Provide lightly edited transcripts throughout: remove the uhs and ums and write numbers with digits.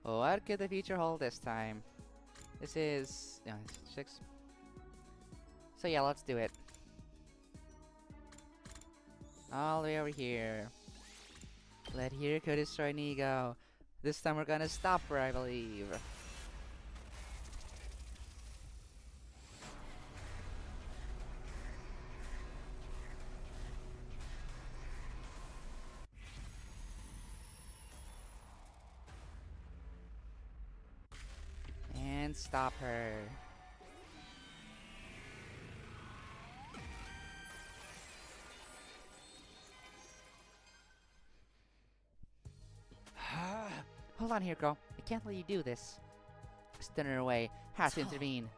What could the future hold this time? This is... No, it's 6. So yeah, let's do it. All the way over here. Let Hiriko destroy Nigo. This time we're gonna stop her, I believe. And stop her. Hold on here, girl. I can't let you do this. Stun her away. Has to intervene.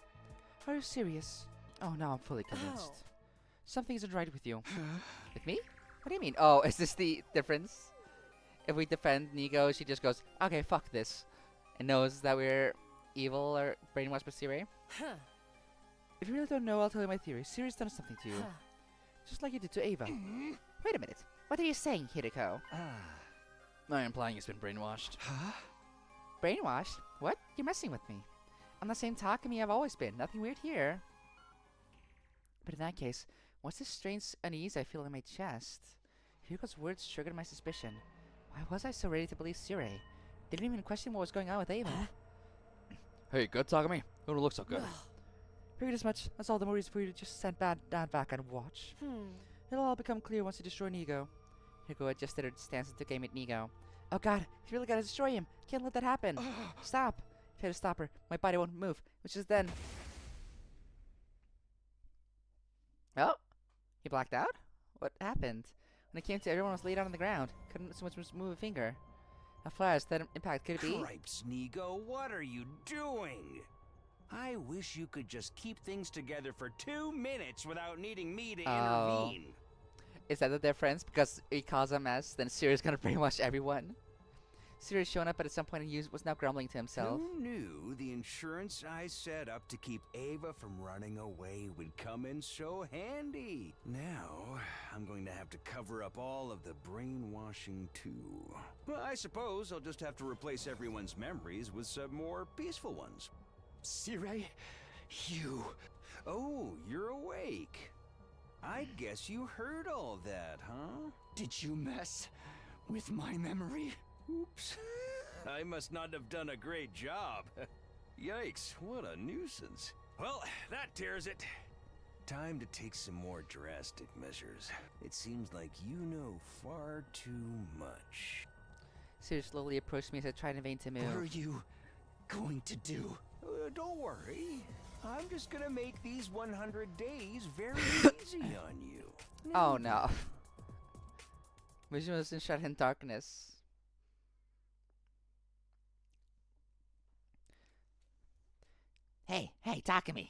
Are you serious? Oh, now I'm fully convinced. Something isn't right with you. With me? What do you mean? Oh, is this the difference? If we defend Nigo, she just goes, okay, fuck this. And knows that we're evil or brainwashed by Siri. If you really don't know, I'll tell you my theory. Siri's done something to you. Just like you did to Ava. Wait a minute. What are you saying, Hiriko? I'm implying he's been brainwashed. Huh? Brainwashed? What? You're messing with me. I'm the same Takumi I've always been. Nothing weird here. But in that case, what's this strange unease I feel in my chest? Hiriko's words triggered my suspicion. Why was I so ready to believe Siri? Didn't even question what was going on with Ava. Hey, good Takumi. You don't look so good. Figured as much. That's all the more reason for you to just send Dad back and watch. It'll all become clear once you destroy Nigo. Hiriko adjusted her stance and took aim at Nigo. Oh god, you really gotta destroy him. Can't let that happen. Stop. If I had to stop her, my body won't move. Which is then... Oh? He blacked out? What happened? When it came to everyone was laid out on the ground. Couldn't so much as move a finger. A flash, that impact, could it be? Cripes, Nigo, what are you doing? I wish you could just keep things together for 2 minutes without needing me to intervene. Is that the difference? Because he caused a mess, then Siri's gonna brainwash everyone? Siri's shown up, but at some point he was now grumbling to himself. Who knew the insurance I set up to keep Ava from running away would come in so handy? Now, I'm going to have to cover up all of the brainwashing too. Well, I suppose I'll just have to replace everyone's memories with some more peaceful ones. Siri, you... Oh, you're awake. I guess you heard all that, huh? Did you mess with my memory? Oops. I must not have done a great job. Yikes, what a nuisance. Well, that tears it. Time to take some more drastic measures. It seems like you know far too much. Siri slowly approached me as I tried in vain to move. What are you going to do? Don't worry. I'm just gonna make these 100 days very easy on you. Oh no. Vision was enshrouded in darkness. Hey, Takumi.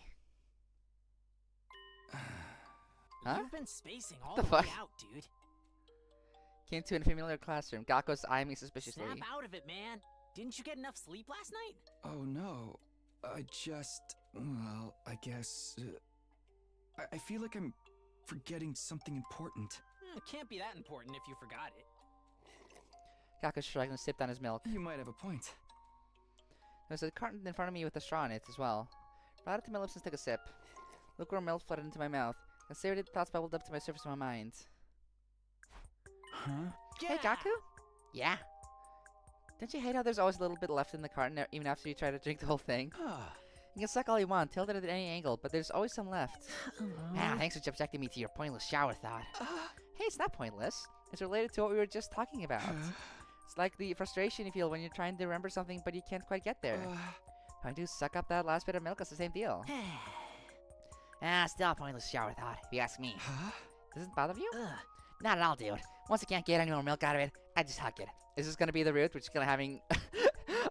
Huh? You've been spacing all The the way fuck? out, dude. Came to an unfamiliar classroom. Gako's eyeing me suspiciously. Snap out of it, man. Didn't you get enough sleep last night? Oh no, I just... Well, I guess... I feel like I'm forgetting something important. It can't be that important if you forgot it. Gako shrugged and sipped on his milk. You might have a point. There was a carton in front of me with a straw in it as well. Brought it to my lips and took a sip. Lukewarm milk flooded into my mouth. And savory thoughts bubbled up to my surface of my mind. Huh? Hey, Gaku? Yeah. Don't you hate how there's always a little bit left in the carton even after you try to drink the whole thing? You can suck all you want, tilt it at any angle, but there's always some left. Thanks for subjecting me to your pointless shower thought. Hey, it's not pointless. It's related to what we were just talking about. It's like the frustration you feel when you're trying to remember something but you can't quite get there. Trying to suck up that last bit of milk is the same deal. Still a pointless shower thought, if you ask me. Huh? Does it bother you? Not at all, dude. Once I can't get any more milk out of it, I just hug it. Is this gonna be the route? We're just gonna having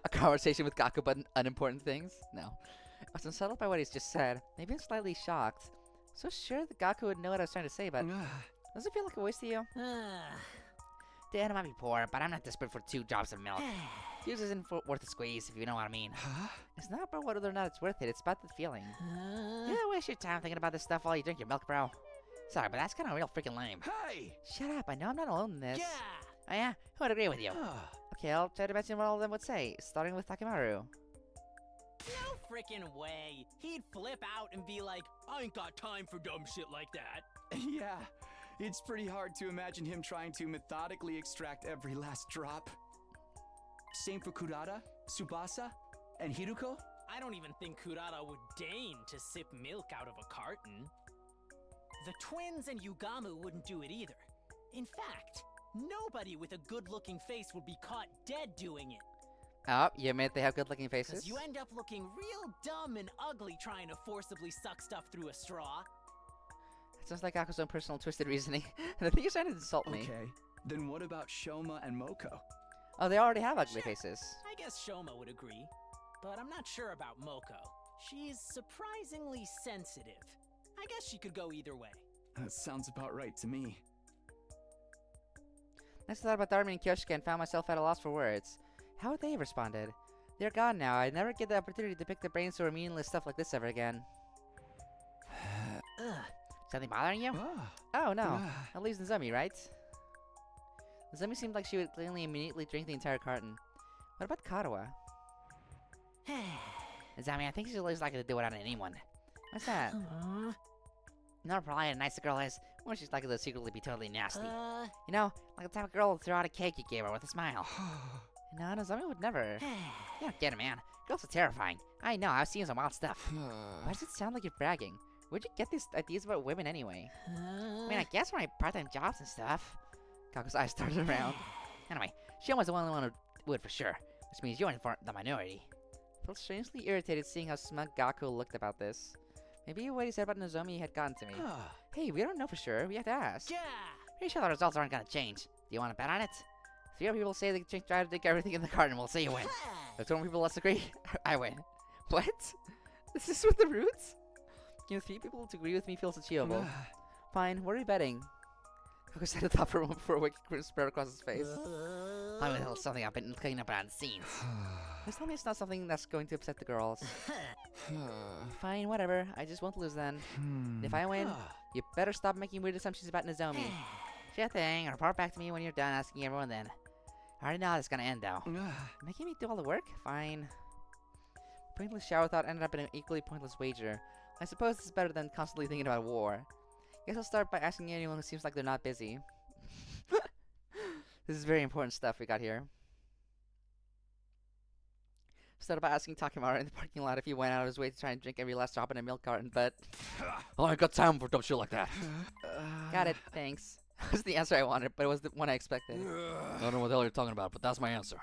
a conversation with Gaku about unimportant things? No. I was unsettled by what he's just said. Maybe I'm slightly shocked. So sure that Gaku would know what I was trying to say, but does it feel like a waste to you? Dad, I might be poor, but I'm not desperate for 2 drops of milk. Juice isn't worth a squeeze, if you know what I mean. Huh? It's not about whether or not it's worth it, it's about the feeling. You don't waste your time thinking about this stuff while you drink your milk, bro. Sorry, but that's kind of real freaking lame. Hey! Shut up, I know I'm not alone in this. Yeah. Oh yeah? Who would agree with you? Okay, I'll try to imagine what all of them would say, starting with Takimaru. No frickin' way. He'd flip out and be like, I ain't got time for dumb shit like that. Yeah, it's pretty hard to imagine him trying to methodically extract every last drop. Same for Kurata, Tsubasa, and Hiruko? I don't even think Kurata would deign to sip milk out of a carton. The twins and Yugamu wouldn't do it either. In fact, nobody with a good-looking face would be caught dead doing it. Oh, you admit they have good-looking faces? Because you end up looking real dumb and ugly trying to forcibly suck stuff through a straw. It sounds like Gaku's own personal twisted reasoning. And I think you're trying to insult me. Okay, then what about Shoma and Moko? Oh, they already have ugly Sure. faces. I guess Shoma would agree. But I'm not sure about Moko. She's surprisingly sensitive. I guess she could go either way. That sounds about right to me. Next, I thought about Darmin and Kyoshika and found myself at a loss for words. How would they have responded? They're gone now. I'd never get the opportunity to pick their brains over meaningless stuff like this ever again. Ugh. Something bothering you? Oh, no. That leaves Nozomi, right? Nozomi seemed like she would clearly immediately drink the entire carton. What about Karawa? Nozomi, I think she's always likely to do it on anyone. What's that? No, probably a nicer girl is, or she's likely to secretly be totally nasty. You know, like the type of girl who threw out a cake you gave her with a smile. No, Nozomi would never. You don't get it, man. Girls are terrifying. I know, I've seen some wild stuff. Why does it sound like you're bragging? Where'd you get these ideas about women anyway? I mean, I guess from my part-time jobs and stuff. Kaku's eyes started around. Anyway, Shoma's the only one who would for sure, which means you're in the minority. I felt strangely irritated seeing how smug Gaku looked about this. Maybe what he said about Nozomi had gotten to me. Hey, we don't know for sure. We have to ask. Yeah! Pretty sure the results aren't gonna change. Do you want to bet on it? If 3 people say they try to drink everything in the carton, we'll say you win. If 2 more people let's agree, I win. What? Is this with the roots? You know, 3 people to agree with me feels achievable. Fine, what are we betting? Kaku said it thought for a moment before a wicked grin spread across his face. I'm gonna tell something I've been cleaning up behind the scenes. Please tell me it's not something that's going to upset the girls. Fine, whatever. I just won't lose then. If I win, you better stop making weird assumptions about Nozomi. Sure thing. Report back to me when you're done asking everyone then. I already know how this is gonna end though. Making me do all the work? Fine. Pointless shower thought ended up in an equally pointless wager. I suppose this is better than constantly thinking about war. Guess I'll start by asking anyone who seems like they're not busy. This is very important stuff we got here. Started by asking Takimaru in the parking lot if he went out of his way to try and drink every last drop in a milk carton, but I ain't got time for dumb shit like that. Got it, thanks. That was the answer I wanted, but it was the one I expected. I don't know what the hell you're talking about, but that's my answer.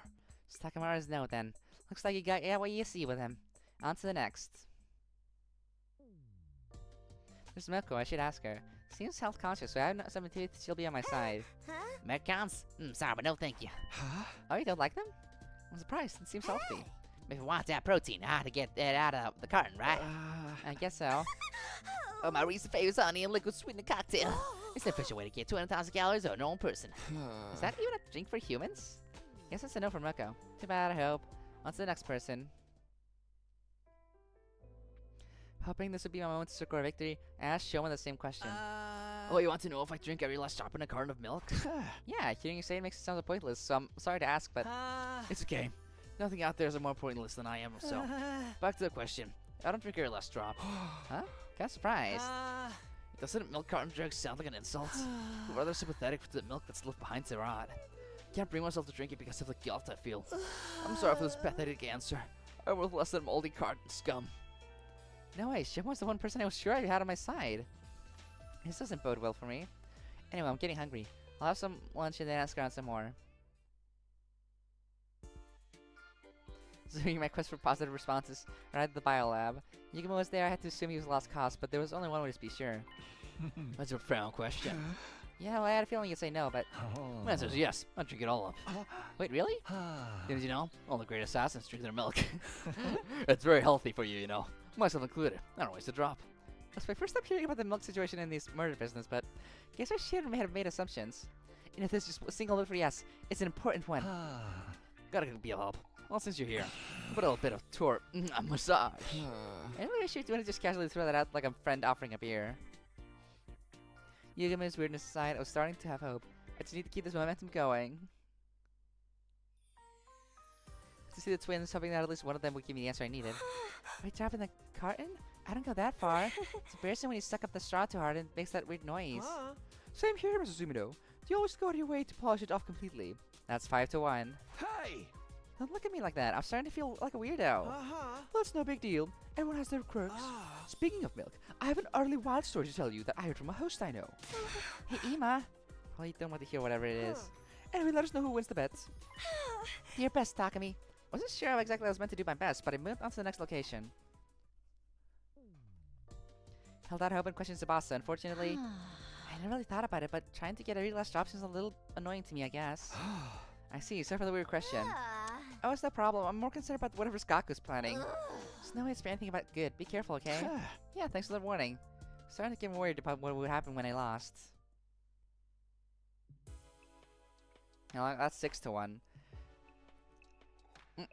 It's Takimaru's no then. Looks like you got what you see with him. On to the next. There's Milko, I should ask her. Seems health conscious, so I have no substitute she'll be on my side. Medcons? Sorry, but no thank you. Oh, you don't like them? I'm surprised, it seems healthy. If you want that protein, I have to get it out of the carton, right? I guess so. Oh, my recent favorite honey and liquid sweetener cocktail. It's an efficient way to get 200,000 calories on a normal person. Is that even a drink for humans? Guess that's a no from Milko. Too bad, I hope. On to the next person. Hoping this would be my moment to score a victory, I asked Shoma the same question. Oh, you want to know if I drink every last drop in a carton of milk? Yeah, hearing you say it makes it sound pointless, so I'm sorry to ask, but It's okay. Nothing out there is more pointless than I am, so. Back to the question. I don't drink every last drop. huh? Kinda surprised. Doesn't milk carton drink sound like an insult? I'm rather sympathetic for the milk that's left behind to rot. Can't bring myself to drink it because of the guilt I feel. I'm sorry for this pathetic answer. I'm worth less than moldy carton scum. No way, Shima was the one person I was sure I had on my side. This doesn't bode well for me. Anyway, I'm getting hungry. I'll have some lunch and then ask around some more. During my quest for positive responses, arrived at the biolab. Yugamo was there. I had to assume he was lost cause, but there was only one way to be sure. That's a profound question. Yeah, well, I had a feeling you'd say no, but... My answer is yes. I'll drink it all up. Wait, really? Didn't you know? All the great assassins drink their milk. It's very healthy for you, you know. Myself included. I don't waste a drop. That's my first time hearing about the milk situation in this murder business, but guess I shouldn't have made assumptions. And if there's just a single vote for yes, it's an important one. Gotta be a help. Well, since you're here, put a little bit of tour massage. Maybe I should want to just casually throw that out like a friend offering a beer. Yugamo's weirdness aside, I was starting to have hope. I just need to keep this momentum going. to see the twins, hoping that at least one of them would give me the answer I needed. By dropping the carton? I don't go that far. It's embarrassing when you suck up the straw too hard and it makes that weird noise. Same here, Mrs. Zumino. You always go out of your way to polish it off completely. That's 5 to 1. Hey! Don't look at me like that. I'm starting to feel like a weirdo. That's no big deal. Everyone has their quirks. Speaking of milk, I have an utterly wild story to tell you that I heard from a host I know. Hey, Ema. Probably don't want to hear whatever it is. Anyway, let us know who wins the bet. Your best, Takumi. Wasn't sure how exactly I was meant to do my best, but I moved on to the next location. Held out hope and questioned Tsubasa. Unfortunately, I never really thought about it, but trying to get every last drop seems a little annoying to me, I guess. I see. Sorry for the weird question. Oh, it's no problem. I'm more concerned about whatever Skaku's planning. There's no way to spare anything about good. Be careful, okay? Yeah, thanks for the warning. Starting to get worried about what would happen when I lost. Now, that's 6 to 1. I'm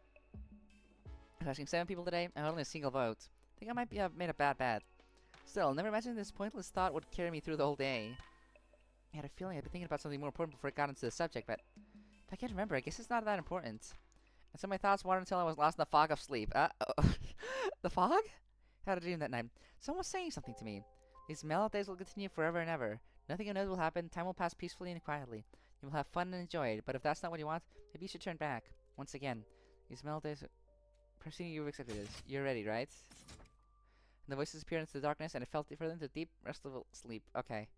asking 7 people today, and only a single vote. I think I might have made a bad bet. Still, never imagined this pointless thought would carry me through the whole day. I had a feeling I'd been thinking about something more important before I got into the subject, but if I can't remember, I guess it's not that important. And so my thoughts wandered until I was lost in the fog of sleep. The fog? I had a dream that night. Someone was saying something to me. These mellow days will continue forever and ever. Nothing unknown will happen. Time will pass peacefully and quietly. You will have fun and enjoy it, but if that's not what you want, maybe you should turn back. Once again, these mellow days... Perhaps you've accepted this. You're ready, right? And the voices appeared into the darkness, and it fell further into deep, restful sleep. Okay.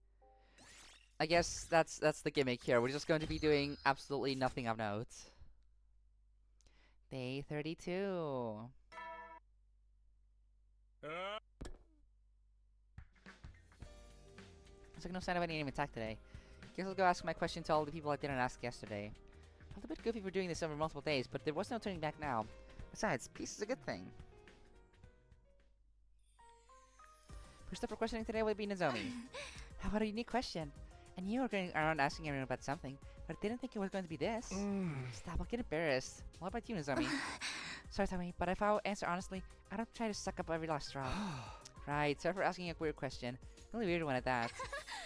I guess that's the gimmick here. We're just going to be doing absolutely nothing of note. Day 32. There's like no sign of any enemy attack today. Guess I'll go ask my question to all the people I didn't ask yesterday. Felt a bit goofy for doing this over multiple days, but there was no turning back now. Besides, peace is a good thing. First up for questioning today would be Nozomi. How about a unique question? I knew you were going around asking everyone about something, but I didn't think it was going to be this. Stop, I'll get embarrassed. What about you, Nozomi? Sorry, Tommy, but if I answer honestly, I don't try to suck up every last drop. Right, sorry for asking a weird question. Really weird one at that.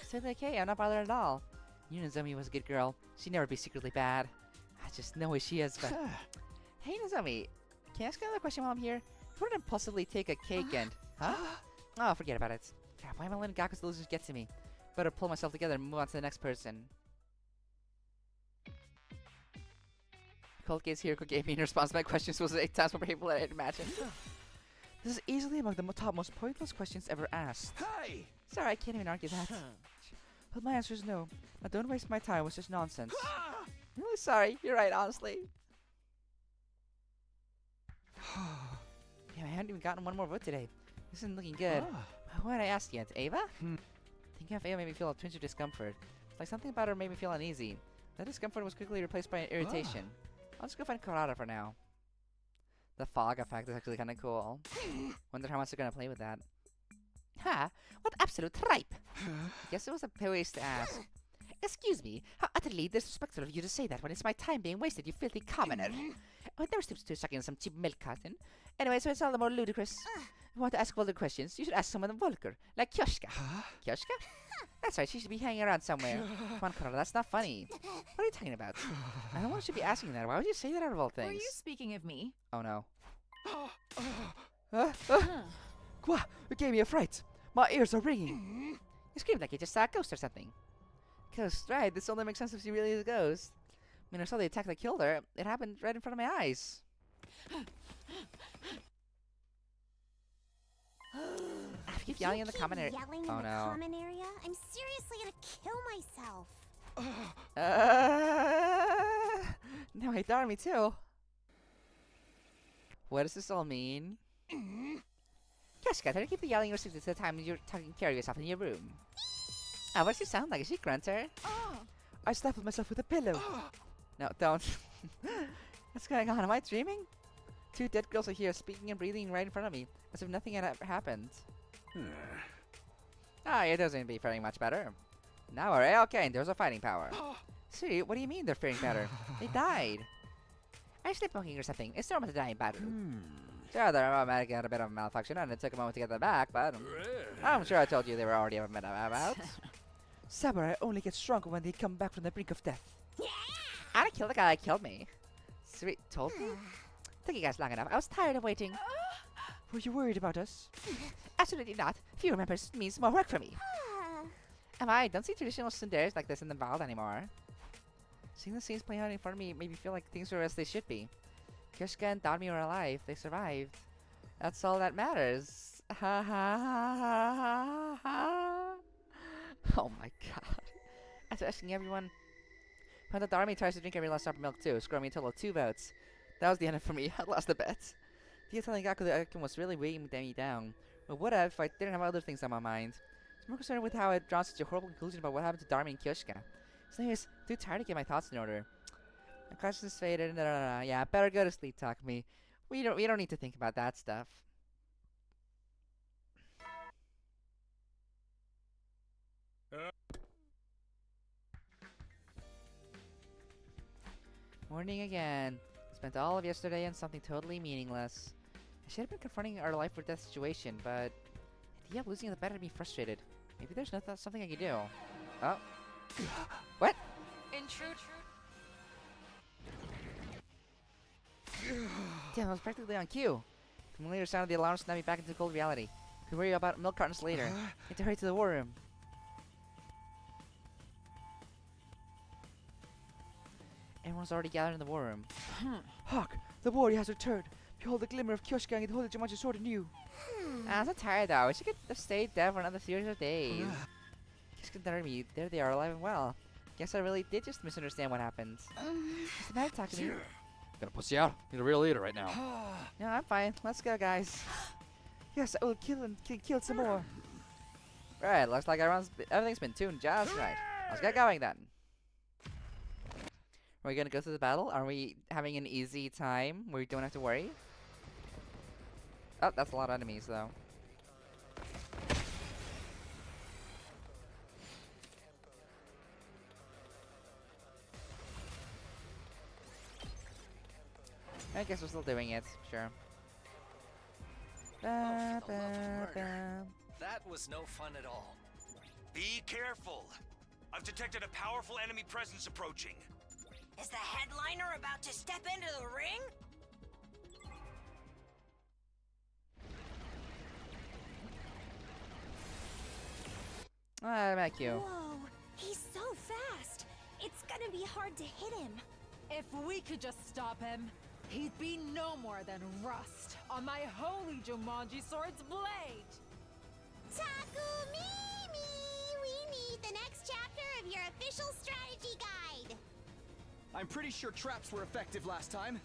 It's totally okay, I'm not bothered at all. You, Nozomi, was a good girl. She'd never be secretly bad. I just know who she is, but... Hey, Nozomi, can I ask another question while I'm here? If I were to impulsively take a cake and... Huh? Oh, forget about it. Crap, why am I letting Gaku's delusions get to me? Better pull myself together and move on to the next person. Cold Gaze here gave me in response to my questions was 8 times more painful than I had imagined. This is easily among the top most pointless questions ever asked. Hey! Sorry, I can't even argue that. But my answer is no. Now don't waste my time with such nonsense. I'm really sorry. You're right, honestly. Yeah, I haven't even gotten one more vote today. This isn't looking good. Who had I asked yet? Ava? Thinking of Ava made me feel a twinge of discomfort. It's like something about her made me feel uneasy. That discomfort was quickly replaced by an irritation. I'll just go find Kurata for now. The fog effect is actually kind of cool. Wonder how much they're gonna play with that. Ha! What absolute tripe! I guess it was a waste to ask. Excuse me, how utterly disrespectful of you to say that when it's my time being wasted, you filthy commoner. I would never stoop to sucking on some cheap milk carton. Anyway, so it's all the more ludicrous. If you want to ask vulgar questions, you should ask someone vulgar, like Kyoshka. Kyoshka? That's right, she should be hanging around somewhere. Come on, Kurata, that's not funny. What are you talking about? I don't want you to be asking that. Why would you say that out of all things? Were you speaking of me? Oh no. Gwa! It gave me a fright. My ears are ringing. You screamed like you just saw a ghost or something. Ghost, right? This only makes sense if she really is a ghost. I mean, I saw the attack that killed her. It happened right in front of my eyes. I keep yelling in the common area. Yelling in the common area? I'm seriously gonna kill myself. No, he thought of me too. What does this all mean? Kyoshka, try to keep the yelling restricted to the time you're taking care of yourself in your room. Ah, what does she sound like? Is she Grunter? I stifled myself with a pillow. No, don't. What's going on? Am I dreaming? 2 dead girls are here, speaking and breathing right in front of me, as if nothing had ever happened. Ah, it doesn't be faring much better. Now we're A-okay, and there's a fighting power. See, what do you mean they're faring better? They died. I sleepwalking or something. It's normal to die in battle. Sure, their automatic had a bit of a malfunction, and it took a moment to get them back, but I'm sure I told you they were already about. Samurai only get stronger when they come back from the brink of death. I didn't kill the guy that killed me. Sweet, told me? Took you guys long enough. I was tired of waiting. Were you worried about us? Absolutely not. Fewer members means more work for me. Am I? Don't see traditional tsunderes like this in the wild anymore. Seeing the scenes playing out in front of me made me feel like things were as they should be. Kyoshka and Darmi were alive. They survived. That's all that matters. Ha ha ha ha ha ha. Oh my god. After asking everyone, found that Darmi tries to drink every last drop of milk too, scoring me a total of 2 votes. That was the end for me. I lost the bet. The telling Gaku the outcome was really weighing me down. But what if I didn't have other things on my mind? I was more concerned with how I'd drawn such a horrible conclusion about what happened to Darmi and Kyoshka. So anyways, too tired to get my thoughts in order. My consciousness faded. Yeah, better go to sleep, Takumi. We don't need to think about that stuff. Morning again. Spent all of yesterday on something totally meaningless. I should have been confronting our life or death situation, but the idea of losing the bet had me frustrated. Maybe there's something I can do. Oh. What? Intrude. Damn, I was practically on cue. The familiar sound of the alarm snapped me back into cold reality. Could worry about milk cartons later. Need to hurry to the war room. Everyone's already gathered in the war room. Hark! The warrior has returned! Behold the glimmer of Kyoshka and the holy Jumanji sword in you! I'm so tired though. I wish I could have stayed dead for another series of days. Kyoshka and Darmi, there they are, alive and well. Guess I really did just misunderstand what happened. What's the matter, Takumi? Gonna pussy out. Need a real leader right now. No, I'm fine. Let's go, guys. Yes, I will kill some more. Right, looks like everything's been tuned just right. Let's get going then. Are we gonna go through the battle? Are we having an easy time where we don't have to worry? Oh, that's a lot of enemies though. I guess we're still doing it, sure. Oh, for the love of murder. That was no fun at all. Be careful! I've detected a powerful enemy presence approaching. Is the headliner about to step into the ring? Ah, thank you. Whoa, he's so fast. It's gonna be hard to hit him. If we could just stop him, he'd be no more than rust on my holy Jumanji sword's blade! Takumimi! We need the next chapter of your official strategy guide. I'm pretty sure traps were effective last time.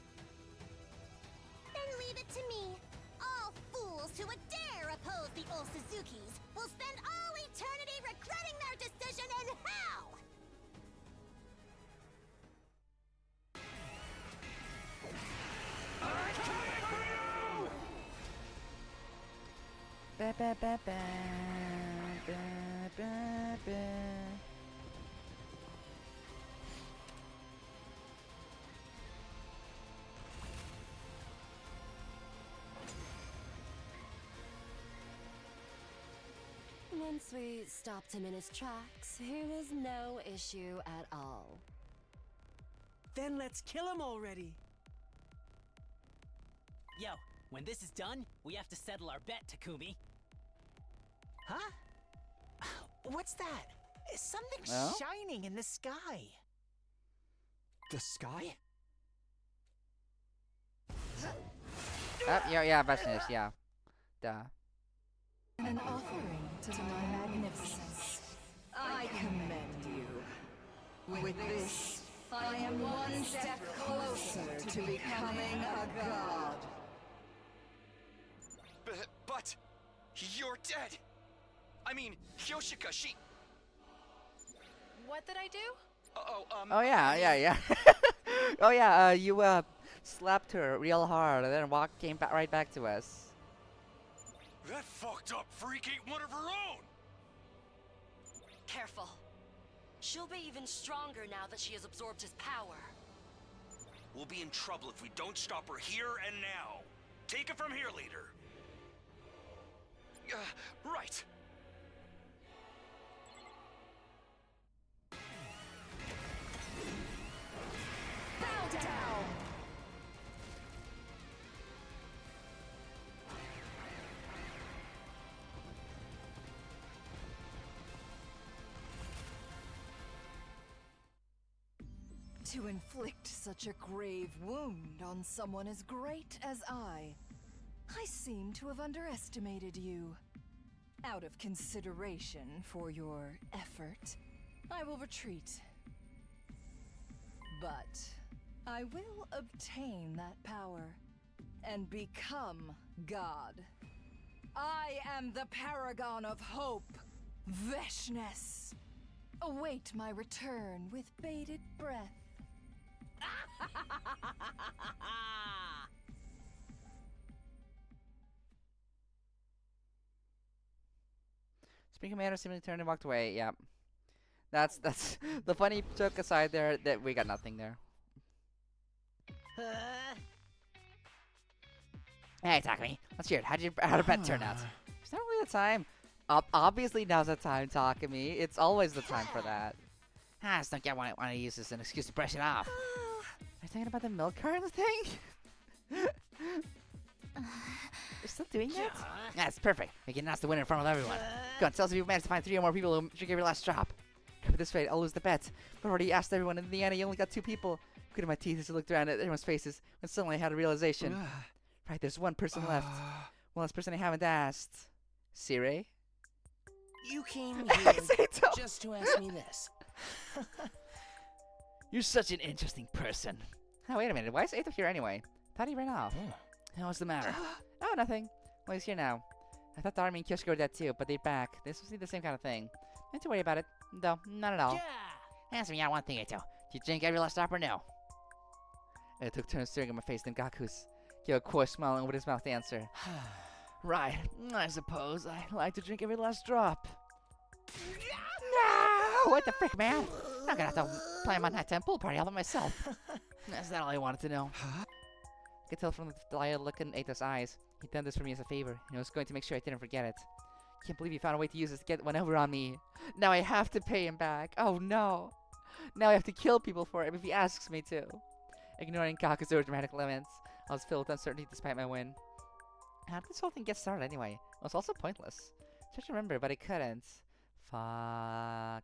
Then leave it to me. All fools who would dare oppose the old Suzukis will spend all eternity regretting their decision in hell! Ba ba ba ba ba ba ba. Once we stopped him in his tracks, it was no issue at all. Then let's kill him already. Yo, when this is done, we have to settle our bet, Takumi. Huh? What's that? Something Well? shining in the sky. The sky? Yeah, Bastionist, yeah. Duh. An offering to my magnificence. I commend you. With this, I am one step closer to becoming a god. But you're dead. I mean, Kyoshika, she. What did I do? Oh yeah. Oh yeah, you slapped her real hard and then came right back to us. That fucked up freak ain't one of her own. Careful. She'll be even stronger now that she has absorbed his power. We'll be in trouble if we don't stop her here and now. Take it from here, leader. Right. Bow down! to inflict such a grave wound on someone as great as I seem to have underestimated you. Out of consideration for your effort, I will retreat. But I will obtain that power and become God. I am the paragon of hope, Veshness. Await my return with bated breath. Speaking of Manor seemingly turned and walked away. Yeah. That's the funny joke aside there that we got nothing there. Hey, Takumi. Let's hear it. How'd the bet turn out? It's not really the time. Obviously now's the time, Takumi. It's always the time for that. I just don't get why I want to use this as an excuse to brush it off. Are you thinking about the milk carton thing? You're still doing that? That's perfect. We can announce the winner in front of everyone. Go on, tell us if you managed to find 3 or more people who drink every last drop. Cover this fate, I'll lose the bet. I've already asked everyone, and in the end, I only got 2 people. Gritted my teeth as I looked around at everyone's faces, when suddenly I had a realization. Right, there's 1 person left. One last person I haven't asked. Sire? You came here just to ask me this. You're such an interesting person. Oh, wait a minute. Why is Ato here anyway? Thought he ran off. What's the matter? Oh, nothing. Well, he's here now. I thought the army and Kyoshiko were dead too, but they're back. This was the same kind of thing. Not to worry about it. No, not at all. Answer me out one thing, Ato. Do you drink every last drop or no? I took turns staring at my face, then Gaku's. Kyo, of course, smiling with his mouth to answer. Right, I suppose I like to drink every last drop. No! What the frick, man? I'm gonna have to plan my nighttime pool party all by myself. That's not all I wanted to know. I could tell from the delayed look in Ato's eyes. He'd done this for me as a favor, and I was going to make sure I didn't forget it. Can't believe he found a way to use this to get one over on me. Now I have to pay him back. Oh no! Now I have to kill people for him if he asks me to. Ignoring Kaku's dramatic laments, I was filled with uncertainty despite my win. How did this whole thing get started anyway? It was also pointless. Tried to remember, but I couldn't. Fuck.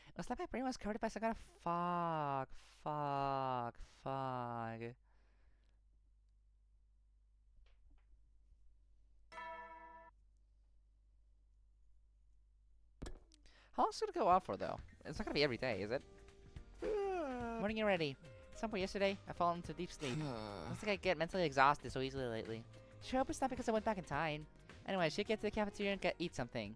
It was like my brain was covered by some kind of fog. How long is it gonna go on for though? It's not gonna be every day, is it? Morning already. At some point yesterday, I fell into deep sleep. Looks like I get mentally exhausted so easily lately. Sure hope it's not because I went back in time. Anyway, I should get to the cafeteria and eat something.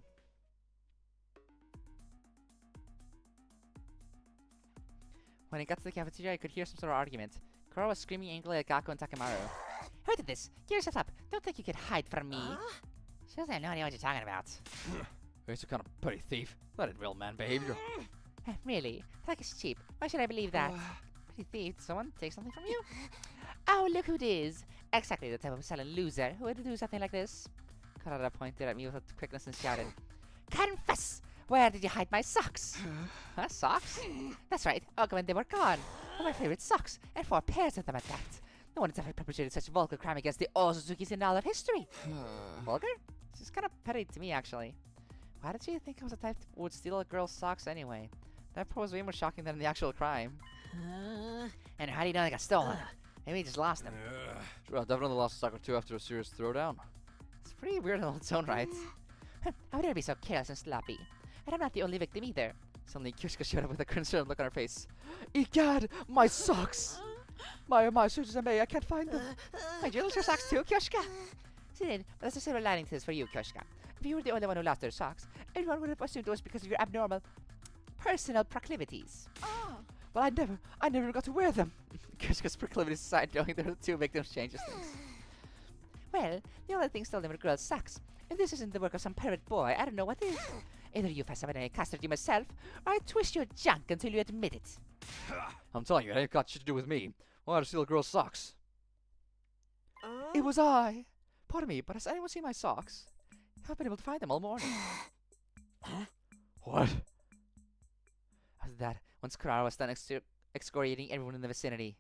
When I got to the cafeteria, I could hear some sort of argument. Koro was screaming angrily at Gaku and Takemaru. Who did this? Get yourself up. Don't think you can hide from me. She doesn't have no idea what you're talking about. You're some kind of petty thief. Not in real man behavior. Really? Talk is cheap. Why should I believe that? Pretty thief. Did someone take something from you? Oh, look who it is. Exactly the type of sullen loser who would do something like this. Karada pointed at me with quickness and shouted, Confess! Where did you hide my socks? Huh? Socks? That's right. Ogre and they were gone. My favorite socks, and 4 pairs of them at that. No one has ever perpetrated such vulgar crime against the Ozuzukis in all of history. Vulgar? This is kind of petty to me, actually. Why did you think I was the type who would steal a girl's socks anyway? That was way more shocking than the actual crime. And how do you know they got stolen? Maybe he just lost them. Sure, I definitely lost a sock or 2 after a serious throwdown. It's pretty weird in its own right. How dare I be so careless and sloppy? And I'm not the only victim either. Suddenly, Kyoshika showed up with a concerned look on her face. Egad, my socks! My searches are made, I can't find them. My you lost your socks too, Kyoshika? But there's a silver lining to this for you, Kyoshika. If you were the only one who lost their socks, everyone would have assumed it was because of your abnormal personal proclivities. Well, I never got to wear them. Kyoshika's proclivities aside, knowing there are 2 victims changes things. Well, the only thing stolen were girls' socks. If this isn't the work of some pirate boy, I don't know what is. Either you fess up and I castrate you myself, or I twist your junk until you admit it. I'm telling you, it ain't got shit to do with me. Why to steal a girl's socks? It was I. Pardon me, but has anyone seen my socks? I haven't been able to find them all morning. What? After that, once Kurara was done excoriating everyone in the vicinity.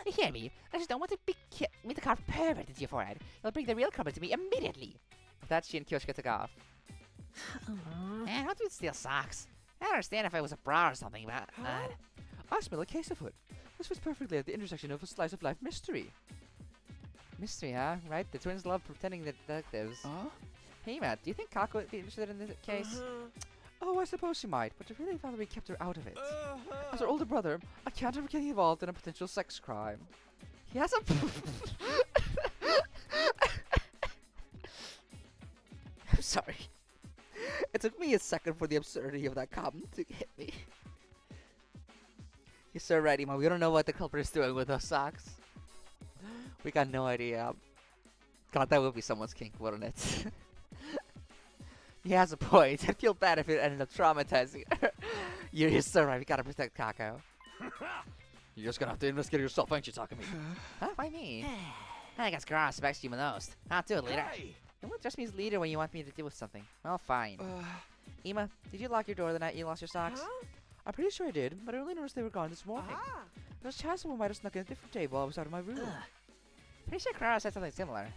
You hear me? I just don't want to be me to carve pervert into your forehead. You'll bring the real culprit to me immediately. With that, she and Kyoshika took off. Man, how do you steal socks? I understand if it was a bra or something, but... I smell a case of hood. This fits perfectly at the intersection of a slice of life mystery. Mystery, huh? Right? The twins love pretending they're detectives. Hey, Matt, do you think Kako would be interested in this case? Oh, I suppose she might, but I really thought we kept her out of it. As her older brother, I can't ever get involved in a potential sex crime. He has a... I'm sorry. It took me a second for the absurdity of that comment to hit me. You're so right, Ema. We don't know what the culprit is doing with those socks. We got no idea. God, that would be someone's kink, wouldn't it? He has a point. I'd feel bad if it ended up traumatizing her. You're so right. We gotta protect Kako. You're just gonna have to investigate yourself, ain't you, Takumi? Huh? Why me? I guess Gara respects you most. I'll do it, leader. You won't trust me as leader when you want me to deal with something. Well, fine. Ema, did you lock your door the night you lost your socks? I'm pretty sure I did, but I only noticed they were gone this morning. There's a chance someone might have snuck in a different day while I was out of my room. Pretty sure Kara said something similar.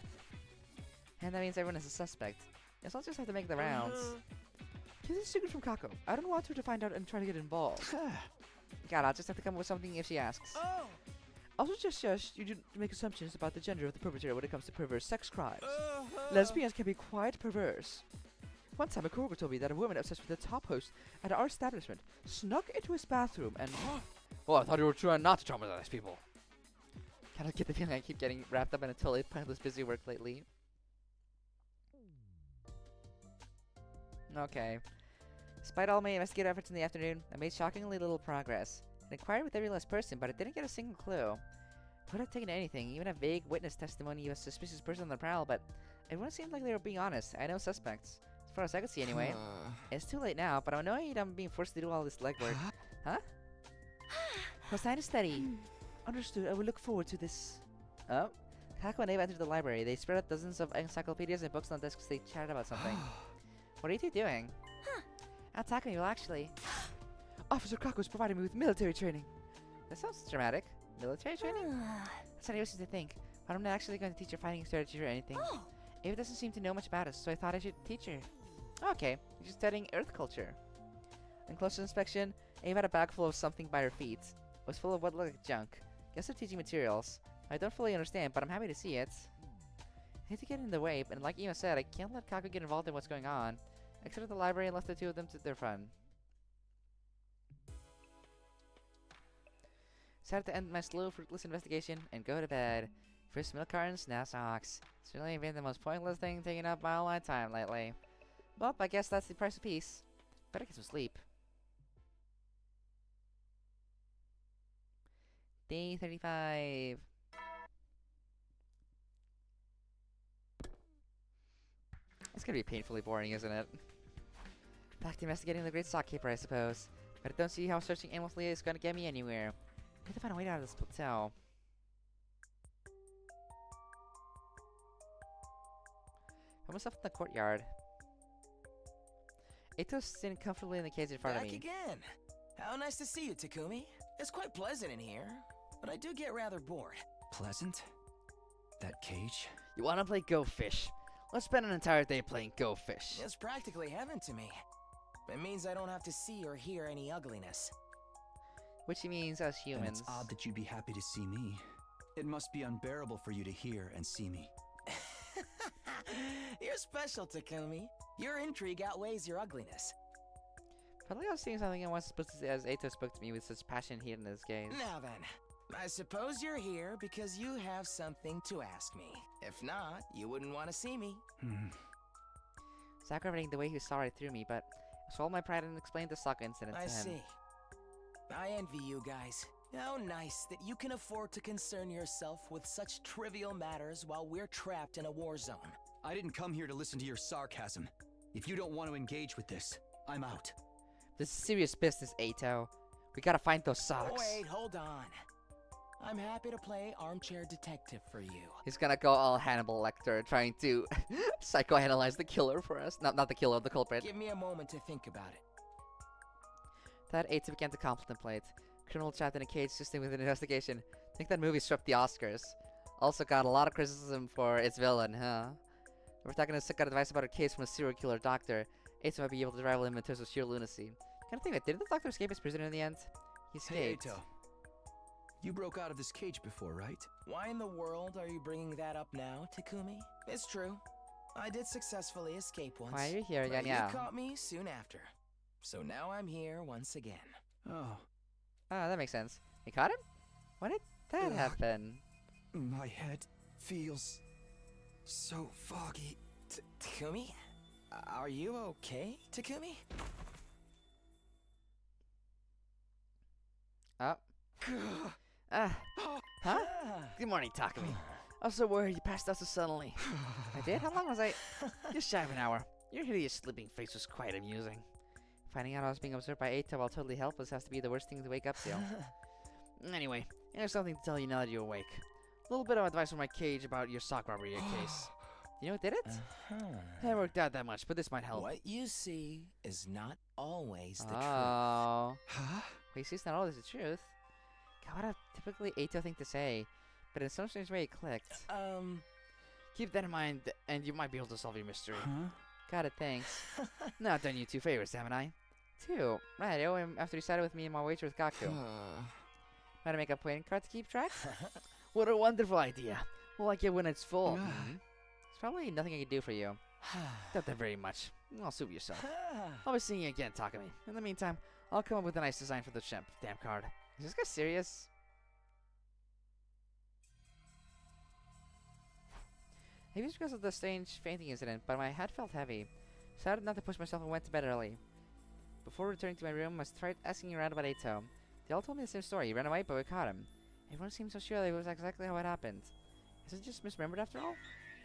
And that means everyone is a suspect. Guess I'll just have to make the rounds. Keep this a secret from Kako. I don't want her to find out and try to get involved. God, I'll just have to come up with something if she asks. I also just suggest you do make assumptions about the gender of the perpetrator when it comes to perverse sex crimes. Lesbians can be quite perverse. One time a coworker told me that a woman obsessed with the top host at our establishment snuck into his bathroom and... Well, I thought you were trying not to traumatize people. Kind of get the feeling I keep getting wrapped up in a totally pointless busy work lately. Okay. Despite all my investigative efforts in the afternoon, I made shockingly little progress. I inquired with every last person, but I didn't get a single clue. I would have taken anything, even a vague witness testimony of a suspicious person on the prowl, but everyone seemed like they were being honest. I had no suspects. As far as I could see anyway. It's too late now, but I'm annoyed I'm being forced to do all this legwork. Huh? What's time to study? Understood. I will look forward to this. Oh. Kako and Ava entered the library. They spread out dozens of encyclopedias and books on the desks. They chatted about something. What are you two doing? Takumi, well, actually. Officer Kako is providing me with military training. That sounds dramatic. Military training? That's what I used to think. But I'm not actually going to teach her fighting strategy or anything. Ava doesn't seem to know much about us, so I thought I should teach her. Okay, you're studying earth culture. On closer inspection, Ava had a bag full of something by her feet. It was full of what looked like junk. Guess they're teaching materials. I don't fully understand, but I'm happy to see it. I hate to get in the way, but like Ema said, I can't let Kako get involved in what's going on. I exited the library and left the two of them to their fun. Decided to end my slow, fruitless investigation and go to bed. First milk cartons, now socks. It's really been the most pointless thing taking up my whole time lately. Well, I guess that's the price of peace. Better get some sleep. Day 35. It's gonna be painfully boring, isn't it? Back to investigating the Great Sock Keeper, I suppose. But I don't see how searching aimlessly is gonna get me anywhere. I need to find a way out of this plateau. Found myself in the courtyard. Ito's sitting comfortably in the cage in front of me. Back again. How nice to see you, Takumi. It's quite pleasant in here, but I do get rather bored. Pleasant? That cage? You wanna play Go Fish? Let's spend an entire day playing Go Fish. It's practically heaven to me. It means I don't have to see or hear any ugliness. Which means us And humans. it's odd that you'd be happy to see me. It must be unbearable for you to hear and see me. You're special, Takumi. Your intrigue outweighs your ugliness. Probably I was seeing something I wasn't supposed to say as Eito spoke to me with such passion here in his gaze. Now then, I suppose you're here because you have something to ask me. If not, you wouldn't want to see me. It's aggravating the way he saw right through me, but I swallowed my pride and explained the Sokka incident to him. I see. I envy you guys. How nice that you can afford to concern yourself with such trivial matters while we're trapped in a war zone. I didn't come here to listen to your sarcasm. If you don't want to engage with this, I'm out. This is serious business, Eito. We gotta find those socks. Wait, hold on. I'm happy to play armchair detective for you. He's gonna go all Hannibal Lecter, trying to psychoanalyze the killer for us. Not the killer, the culprit. Give me a moment to think about it. That Eito began to contemplate. Criminal trapped in a cage assisting with an investigation. I think that movie swept the Oscars. Also got a lot of criticism for its villain, huh? The protagonist got advice about a case from a serial killer doctor. Ato might be able to rival him in terms of sheer lunacy. Kind of think that didn't the doctor escape his prison in the end? He Hey, escaped. Ato. You broke out of this cage before, right? Why in the world are you bringing that up now, Takumi? It's true. I did successfully escape once. Why are you here again? But Yeah. you caught me soon after. So now I'm here once again. Oh, Oh, that makes sense. You caught him? Why did that Ugh. happen? my head feels so foggy. Takumi? Are you okay, Takumi? Oh. Huh? Good morning, Takumi. I was so worried you passed out so suddenly. I did? How long was I? Just shy of an hour. Your hideous sleeping face was quite amusing. Finding out I was being observed by Ato while totally helpless has to be the worst thing to wake up to. Anyway, here's something to tell you now that you're awake. A little bit of advice from my cage about your sock robbery case. You know what did it? It worked out that much, but this might help. What you see is not always the truth. Oh. Huh? Wait, see, it's not always the truth. God, what a typically Ato thing to say. But in some strange way it clicked. Keep that in mind, and you might be able to solve your mystery. Huh? Got it, thanks. Now I've done you 2 favors, haven't I? 2? Right, I owe him after he sided with me in my wager with Gaku. Might I make a playing card to keep track? What a wonderful idea. We'll like it when it's full. There's probably nothing I can do for you. Not that very much. I'll suit yourself. I'll be seeing you again, Takumi. In the meantime, I'll come up with a nice design for the damn card. Is this guy serious? Maybe it's because of the strange fainting incident, but my head felt heavy. Decided not to push myself and went to bed early. Before returning to my room, I tried asking around about Ato. They all told me the same story. He ran away, but we caught him. Everyone seemed so sure that it was exactly how it happened. Is it just misremembered after all?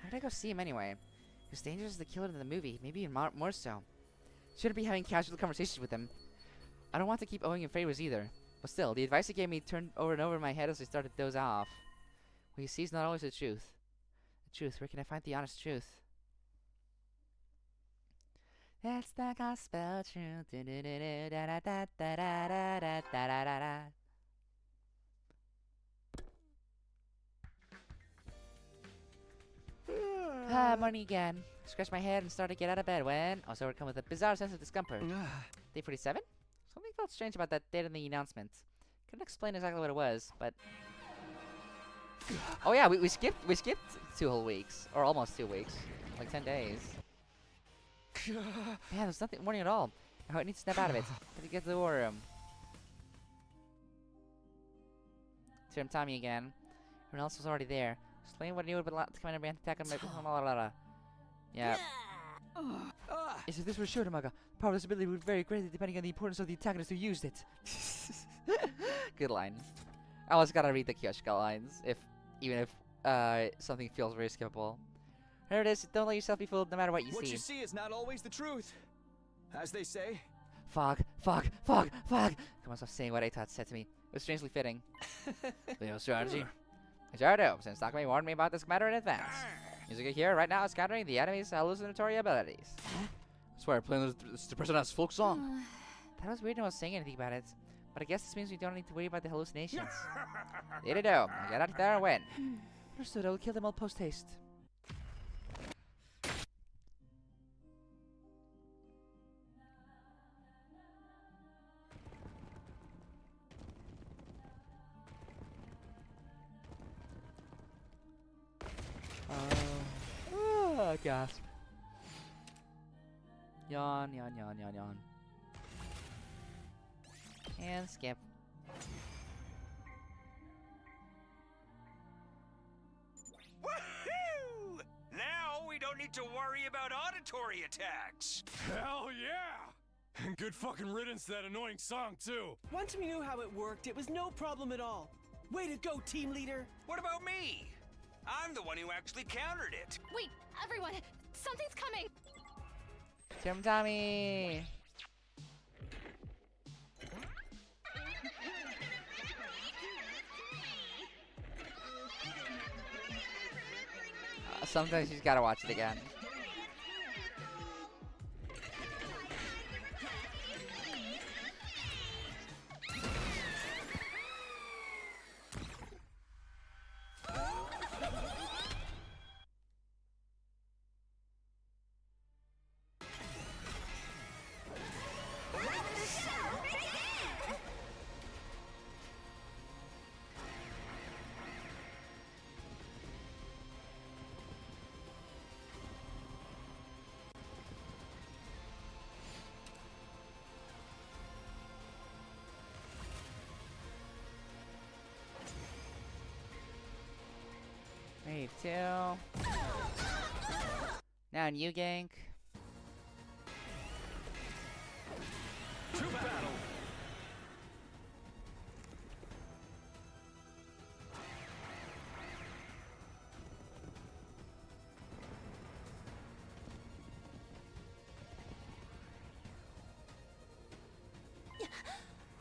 How did I go see him anyway? He was dangerous as the killer in the movie, maybe even more so. Shouldn't be having casual conversations with him. I don't want to keep owing him favors either. But still, the advice he gave me turned over and over in my head as I started to doze off. What you see is not always the truth. The truth, where can I find the honest truth? That's the gospel truth. Morning again. Scratched my head and started to get out of bed when I was overcome with a bizarre sense of discomfort. Day 47? Something felt strange about that date in the announcement. Couldn't explain exactly what it was, but... Oh yeah, we skipped 2 whole weeks. Or almost 2 weeks. Like 10 days. Man, there's nothing warning at all. I need to snap out of it. Have to get to the war room. Term Tommy again. Everyone else was already there. Explain what I knew about the Commander attack on my... Yeah. Yes, if this were Shotomaga, the power of this ability would vary greatly depending on the importance of the antagonist who used it. Good line. I always gotta read the Kyoshika lines, even if something feels very skippable. There it is. Don't let yourself be fooled no matter what you see. What you see is not always the truth, as they say. Fog, fog, fog, fog. Come on, stop saying what Ato said to me. It was strangely fitting. Leo strategy. Sure do, since Takumi warned me about this matter in advance. Music here right now is countering the enemy's hallucinatory abilities. I swear, playing this depressing-ass folk song. That was weird no one saying anything about it. But I guess this means we don't need to worry about the hallucinations. Later do. Get out there and win. Understood, I will kill them all post-haste. Gasp. Yawn, yawn, yawn, yawn, yawn. And skip. Woohoo! Now we don't need to worry about auditory attacks. Hell yeah! And good fucking riddance to that annoying song, too. Once we knew how it worked, it was no problem at all. Way to go, team leader! What about me? I'm the one who actually countered it. Wait, everyone! Something's coming! Tim Tommy! Sometimes you just gotta watch it again. Take 2. Now new gank. To battle!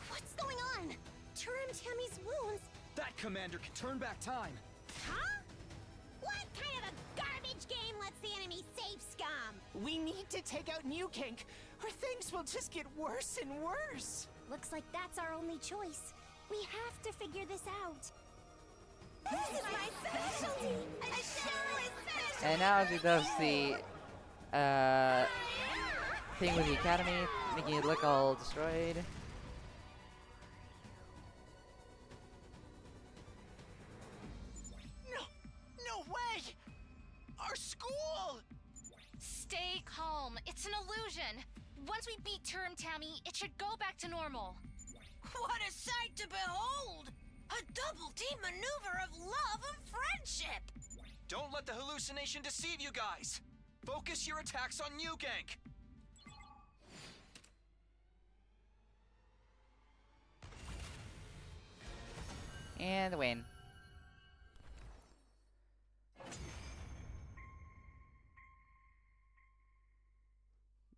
What's going on? Turum Tammy's wounds. That commander can turn back time. Huh? What kind of a garbage game lets the enemy save scum? We need to take out New Kink, or things will just get worse and worse. Looks like that's our only choice. We have to figure this out. This is my specialty! A show is special! And now she does the thing with the academy, making it look all destroyed. No way! Our school! Stay calm. It's an illusion. Once we beat Turum Tammy, it should go back to normal. What a sight to behold! A double team maneuver of love and friendship! Don't let the hallucination deceive you guys! Focus your attacks on New Gank! And the win.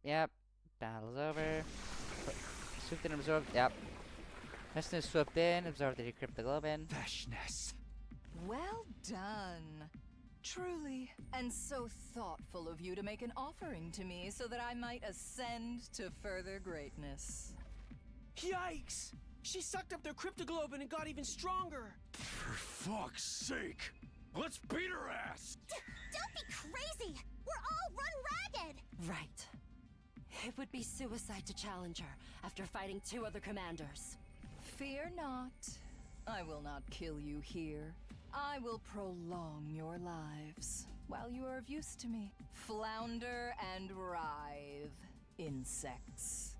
Yep. Battle's over. Swooped in, absorbed. Yep. Vesnes swooped in, absorbed the Decrypt the Globin. Vesnes. Well done. Truly, and so thoughtful of you to make an offering to me so that I might ascend to further greatness. Yikes! She sucked up their cryptoglobin and got even stronger. For fuck's sake! Let's beat her ass! Don't be crazy! We're all run ragged! Right. It would be suicide to challenge her after fighting 2 other commanders. Fear not. I will not kill you here. I will prolong your lives while you are of use to me. Flounder and writhe, insects.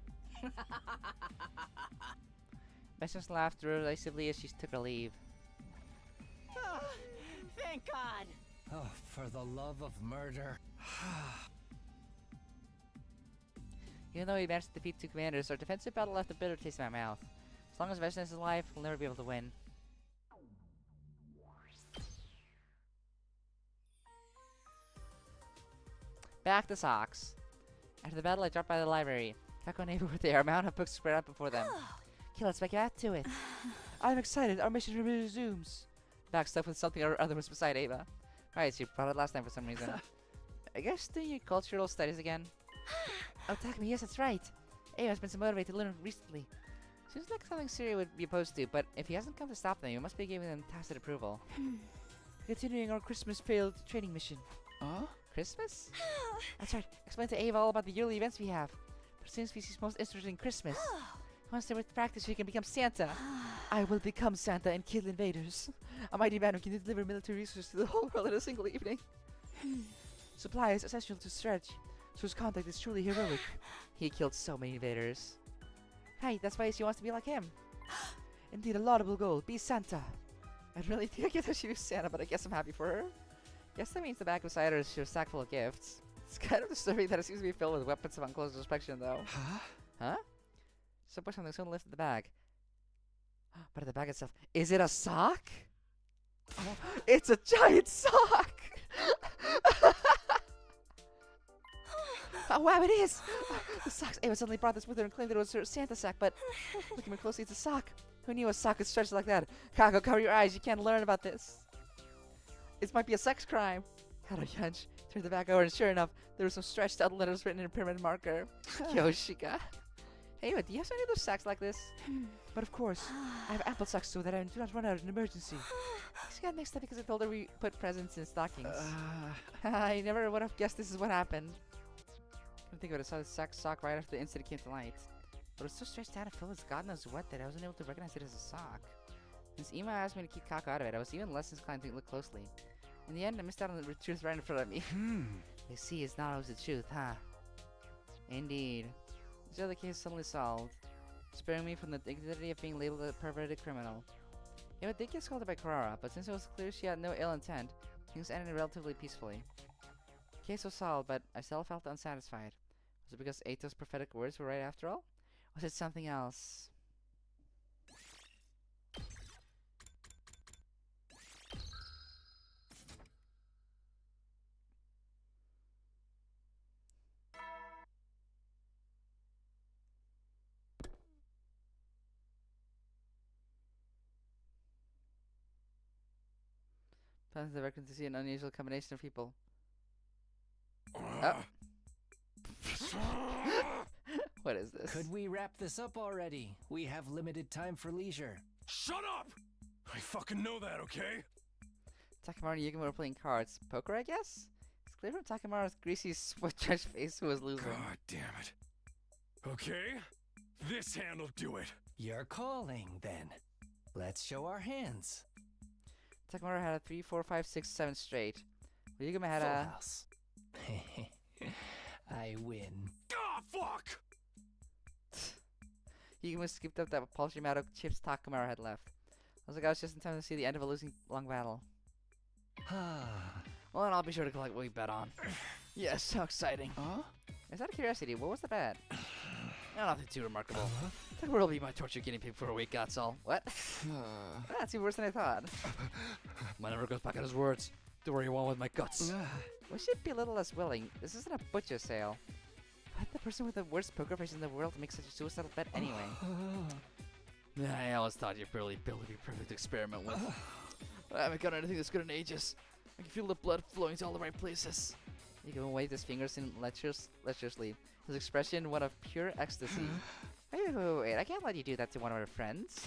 Vesnes laughed derisively as she took her leave. Oh, thank God! Oh, for the love of murder. Even though we managed to defeat 2 commanders, our defensive battle left a bitter taste in my mouth. As long as Vesnes is alive, we'll never be able to win. Back to Socks. After the battle, I dropped by the library. Kako and Ava were there, a mountain of books spread out before them. Okay, let's get back to it. I'm excited. Our mission resumes. Back stuff with something or other was beside Ava. Right, she brought it last time for some reason. I guess doing your cultural studies again. Oh, Takumi, yes, that's right. Ava's been so motivated to learn recently. Seems like something Siri would be opposed to, but if he hasn't come to stop them, you must be giving them tacit approval. Continuing our Christmas failed training mission. Huh? Christmas? That's right. Explain to Ava all about the yearly events we have. But since he's most interested in Christmas, once they're with practice, he can become Santa. I will become Santa and kill invaders. A mighty man who can deliver military resources to the whole world in a single evening. Supply is essential to strategy, so his conduct is truly heroic. He killed so many invaders. Right, that's why she wants to be like him. Indeed, a laudable goal. Be Santa. I really think I get that she was Santa, but I guess I'm happy for her. Guess that means the back beside her is a sack full of gifts. It's kind of disturbing that it seems to be filled with weapons of unclosed inspection, though. Huh? Huh? So push something soon lifted the bag. But at the bag itself, is it a sock? Oh, it's a giant sock! Oh wow, it is! The socks. Ava suddenly brought this with her and claimed that it was her Santa sack, but looking more closely, it's a sock. Who knew a sock could stretch like that? Kako, cover your eyes. You can't learn about this. This might be a sex crime. Had a hunch. Turned the bag over, and sure enough, there were some stretched out letters written in a permanent marker. Yoshika. Hey, do you have any of those sacks like this? But of course, I have ample sacks so that I do not run out in an emergency. She got mixed up because I told her we put presents in stockings. I never would have guessed this is what happened. I think of it, I saw the sock right after the incident came to light. But it was so stretched out and filled with God knows what that I wasn't able to recognize it as a sock. Since Ima asked me to keep Kako out of it, I was even less inclined to look closely. In the end, I missed out on the truth right in front of me. They see, it's not always the truth, huh? Indeed. This other case suddenly solved, sparing me from the dignity of being labeled a perverted criminal. Ava did get scolded by Karara, but since it was clear she had no ill intent, Things ended relatively peacefully. Case was solved, but I still felt unsatisfied. Was it because Ato's prophetic words were right after all? Was it something else? Plans the record to see an unusual combination of people. Oh. What is this? Could we wrap this up already? We have limited time for leisure. Shut up! I fucking know that, okay? Takamaru and Yugamo were playing cards. Poker, I guess? It's clear from Takamaru's greasy, sweat-drenched face who was losing. God damn it. Okay? This hand'll do it. You're calling, then. Let's show our hands. Takamaru had a 3, 4, 5, 6, 7 straight. Yugamo had Full a... house. I win. Ah, fuck! Yugamo scooped up that paltry amount of chips Takamaru had left. I was just in time to see the end of a losing long battle. Well, then I'll be sure to collect what we bet on. Yes, how exciting. Huh? Just out of curiosity, what was the bet? Nothing too remarkable. Takamaru will be my torture guinea pig for a week, that's all. What? That's even worse than I thought. My never goes back on his words. Do where you want with my guts. We should be a little less willing. This isn't a butcher sale. Why'd the person with the worst poker face in the world make such a suicidal bet anyway? I always thought you were really built to be a perfect experiment with. I haven't got anything that's good in ages. I can feel the blood flowing to all the right places. Yugamo waved his fingers in lecherously, his expression one of pure ecstasy. Wait, I can't let you do that to one of our friends.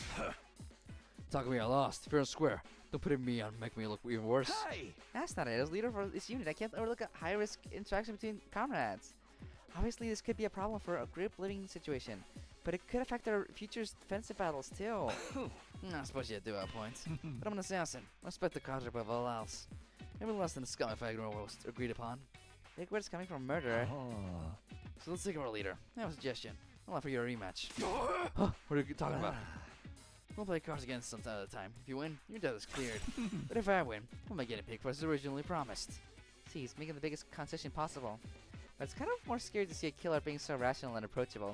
Talking me, I lost. Fair and square. Don't put it in me and make me look even worse. Hey! That's not it. As leader for this unit, I can't overlook a high-risk interaction between comrades. Obviously, this could be a problem for a group living situation, but it could affect our future defensive battles too. I suppose you do have points. But I'm an assassin. I respect the cards above all else. Maybe less than a scum if I ignore what was agreed upon. Big words coming from a murderer. So let's take our leader. I have a suggestion. I'll offer you a rematch. What are you talking about? We'll play cards again sometime at a time. If you win, your debt is cleared. But if I win, we'll make guinea pig for as originally promised. See, he's making the biggest concession possible. But it's kind of more scary to see a killer being so rational and approachable.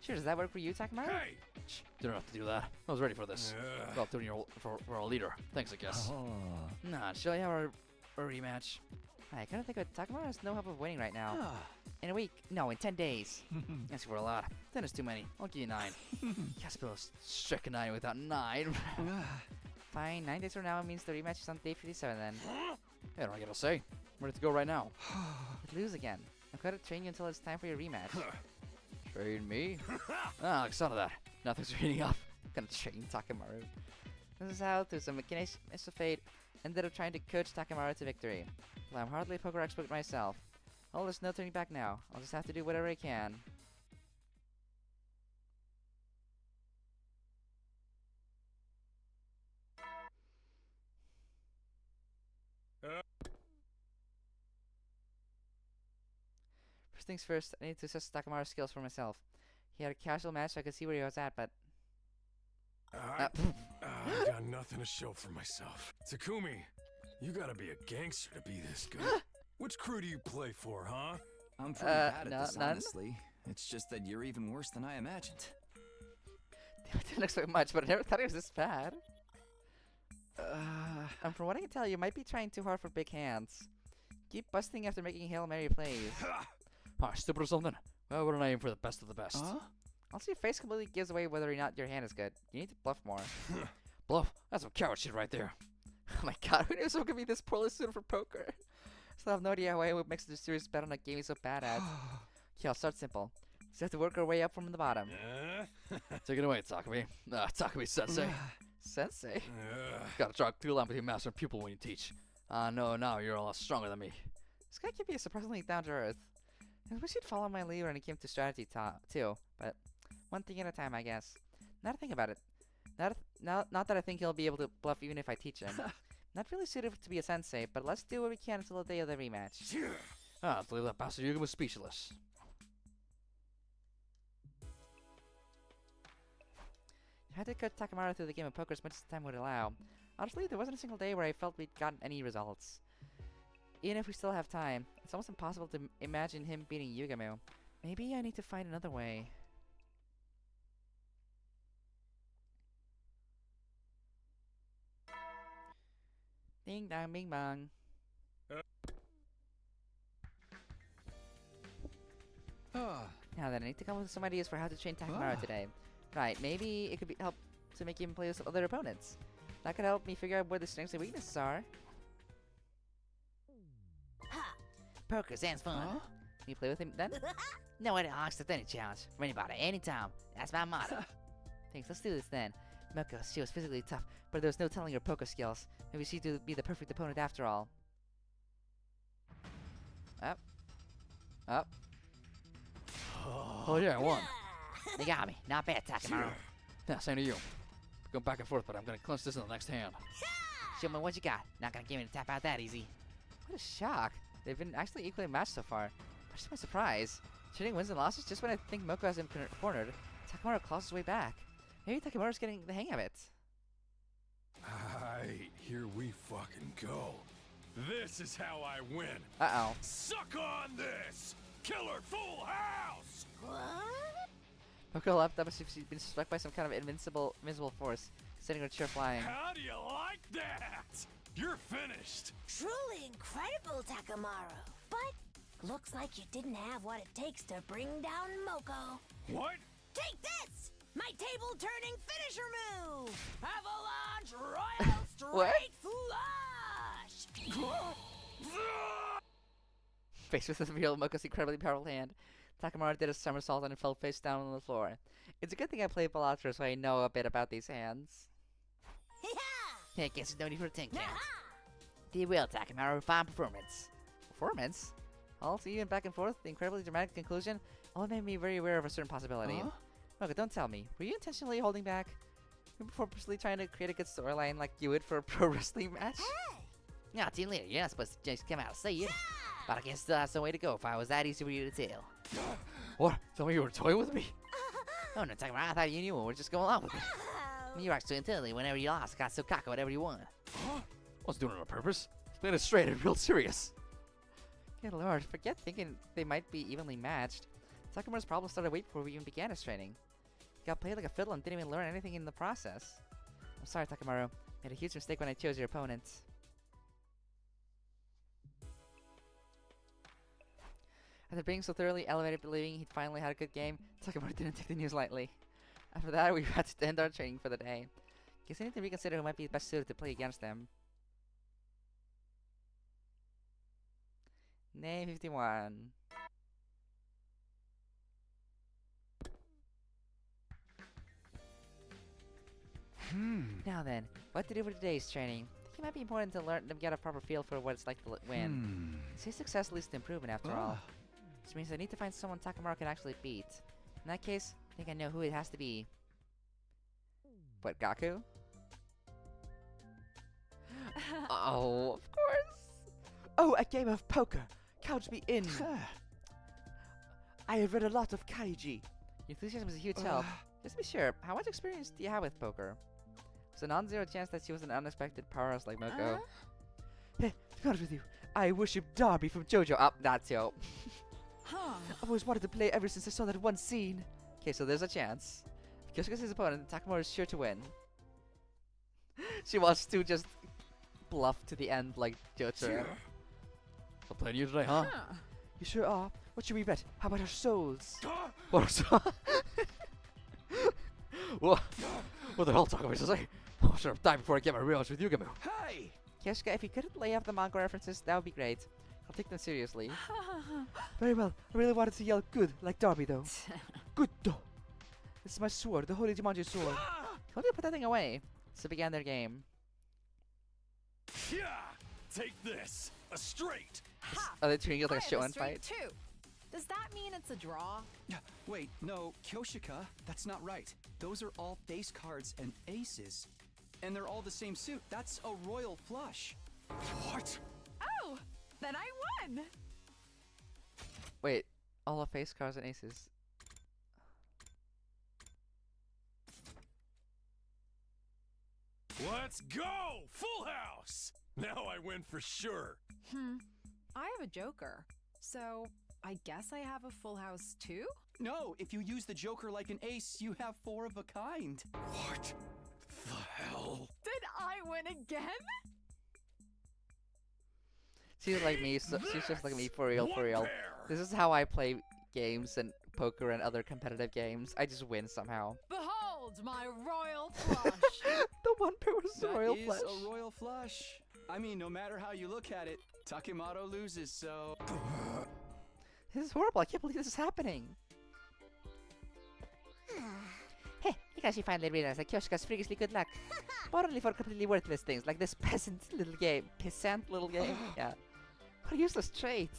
Sure, does that work for you, Takamaru? Hey! Shh, you don't have to do that. I was ready for this. Well, doing your for our leader. Thanks, I guess. Nah, shall I have our rematch? I kind of think Takamaru has no hope of winning right now. In a week? No, in 10 days. That's for a lot. 10 is too many. I'll give you 9. Can't spell strike a 9 without 9. Fine, 9 days from now means the rematch is on day 57 then. Yeah, what I gotta say. I'm ready to go right now. You'd lose again. I'm going to train you until it's time for your rematch. Train me? Like son of that. Nothing's reading up. I'm gonna train Takamaru. This is how, through some machination of fate, ended up trying to coach Takamaru to victory. Well, I'm hardly a poker expert myself. Oh, there's no turning back now. I'll just have to do whatever I can. First things first, I need to assess Takamaru's skills for myself. He had a casual match so I could see where he was at, but... I got nothing to show for myself. Takumi, you gotta be a gangster to be this good. Which crew do you play for, huh? I'm pretty bad at this, none. honestly. It's just that you're even worse than I imagined. I didn't expect much, but I never thought it was this bad. And from what I can tell, you might be trying too hard for big hands. Keep busting after making Hail Mary plays. Stupid or something? Why wouldn't I aim for the best of the best? Also, your face completely gives away whether or not your hand is good. You need to bluff more. Bluff? That's some coward shit right there. Oh my god, who knew someone could be this poorly suited for poker? Still have no idea why I would make such a serious bet on a game he's so bad at. Okay, I'll start simple. Just have to work our way up from the bottom. Take it away, Takumi. Takumi-sensei. Sensei? Gotta draw a clear line between master and pupil when you teach. No, now you're a lot stronger than me. This guy can be surprisingly down to earth. I wish he'd follow my lead when it came to strategy too, but one thing at a time, I guess. Now to think about it. Not that I think he'll be able to bluff even if I teach him. Not really suited to be a sensei, but let's do what we can until the day of the rematch. I'll leave that bastard Yugamo speechless. I had to coach Takamaru through the game of poker as much as time would allow. Honestly, there wasn't a single day where I felt we'd gotten any results. Even if we still have time, it's almost impossible to imagine him beating Yugamu. Maybe I need to find another way. Ding dong bing bong. Now then, I need to come up with some ideas for how to train Takamaru today. Right, maybe it could help to make him play with other opponents. That could help me figure out where the strengths and weaknesses are. Poker sounds fun. Can you play with him then? No way to accept any challenge from anybody, anytime. That's my motto. Thanks, let's do this then. Moko, she was physically tough, but there was no telling her poker skills. Maybe she'd be the perfect opponent after all. Up. Up. Oh yeah, I won. You got me. Not bad, Takamaru. Yeah, same to you. Going back and forth, but I'm gonna clinch this in the next hand. Show me what you got. Not gonna give me to tap out that easy. What a shock. They've been actually equally matched so far. Much to my surprise. Trading wins and losses just when I think Moko has him cornered. Takamaru claws his way back. Maybe Takamaru's getting the hang of it. Aight, here we fucking go. This is how I win. Uh-oh. Suck on this! Killer Full House! What? Moko leapt up as if she'd been struck by some kind of invisible force, sending her chair flying. How do you like that? You're finished. Truly incredible, Takamaru. But looks like you didn't have what it takes to bring down Moko. What? Take this! My table-turning finisher move! Avalanche Royal Straight Flush! Faced with the reveal of Moko's incredibly powerful hand, Takamaru did a somersault and fell face down on the floor. It's a good thing I played Balatro, so I know a bit about these hands. I guess there's no need for a tank count. Do well, Takamaru. Fine performance. Performance? Also, even back and forth, the incredibly dramatic conclusion all made me very aware of a certain possibility. Moko, don't tell me. Were you intentionally holding back? Before purposely trying to create a good storyline like you would for a pro wrestling match? Yeah, team leader, you're not supposed to just come out and say it. But I guess still have some way to go if I was that easy for you to tell. What? Tell me you were toying with me? Oh no, Takamaru, I thought you knew and we're just going along with it. You act so intelligent whenever you lost, got so cocky whatever you want. I wasn't doing it on purpose. Playing it straight and real serious. Good lord, forget thinking they might be evenly matched. Takamaru's problem started way before we even began his training. He got played like a fiddle and didn't even learn anything in the process. I'm sorry, Takamaru. Made a huge mistake when I chose your opponent. After being so thoroughly elevated believing he'd finally had a good game, Takamaru didn't take the news lightly. After that, we had to end our training for the day. Guess I need to reconsider who might be best suited to play against them. Name 51. Now then, what to do for today's training? I think it might be important to learn to get a proper feel for what it's like to win. Say success leads to improvement after all. Which means I need to find someone Takamaru can actually beat. In that case, I think I know who it has to be. What, Gaku? Oh, of course! Oh, a game of poker! Count me in! I have read a lot of Kaiji. Your enthusiasm is a huge help. Just be sure, how much experience do you have with poker? There's a non-zero chance that she was an unexpected powerhouse like Moko. Hey, to be honest with you, I worship Darby from JoJo. Up, that's yo. I've always wanted to play ever since I saw that one scene. Okay, so there's a chance. If Kyoshika's his opponent, Takamaru is sure to win. She wants to just bluff to the end like Jotaro. I'm playing you today, huh? You sure are. What should we bet? How about our souls? What the hell, Takamaru say? I'm sure I'll die before I get my rematch with Yugamu. Hey! Kyoshika, if you couldn't lay off the manga references, that would be great. I'll take them seriously. Very well. I really wanted to yell good, like Darby, though. Good, though. This is my sword, the Holy Jumanji sword. How do you put that thing away? So began their game. Yeah! Take this! A straight! Are they treating it like a show-and fight? Too. Does that mean it's a draw? Wait, no, Kyoshika, that's not right. Those are all face cards and aces. And they're all the same suit. That's a royal flush. What? Oh, then I won! Wait, all of face cards and aces. What? Let's go! Full house! Now I win for sure. I have a joker, so I guess I have a full house too? No, if you use the Joker like an ace, you have 4 of a kind. What the hell? Did I win again? She's like me, so she's just like me for real, for real. This is how I play games and poker and other competitive games. I just win somehow. Behold my royal flush! The one pair was a royal flush. That is a royal flush. I mean, no matter how you look at it, Takemoto loses, so... This is horrible. I can't believe this is happening. Hey, you guys should finally realize that Kyoshika's freakishly good luck. But only for completely worthless things like this peasant little game. Peasant little game? Yeah. What a useless trait.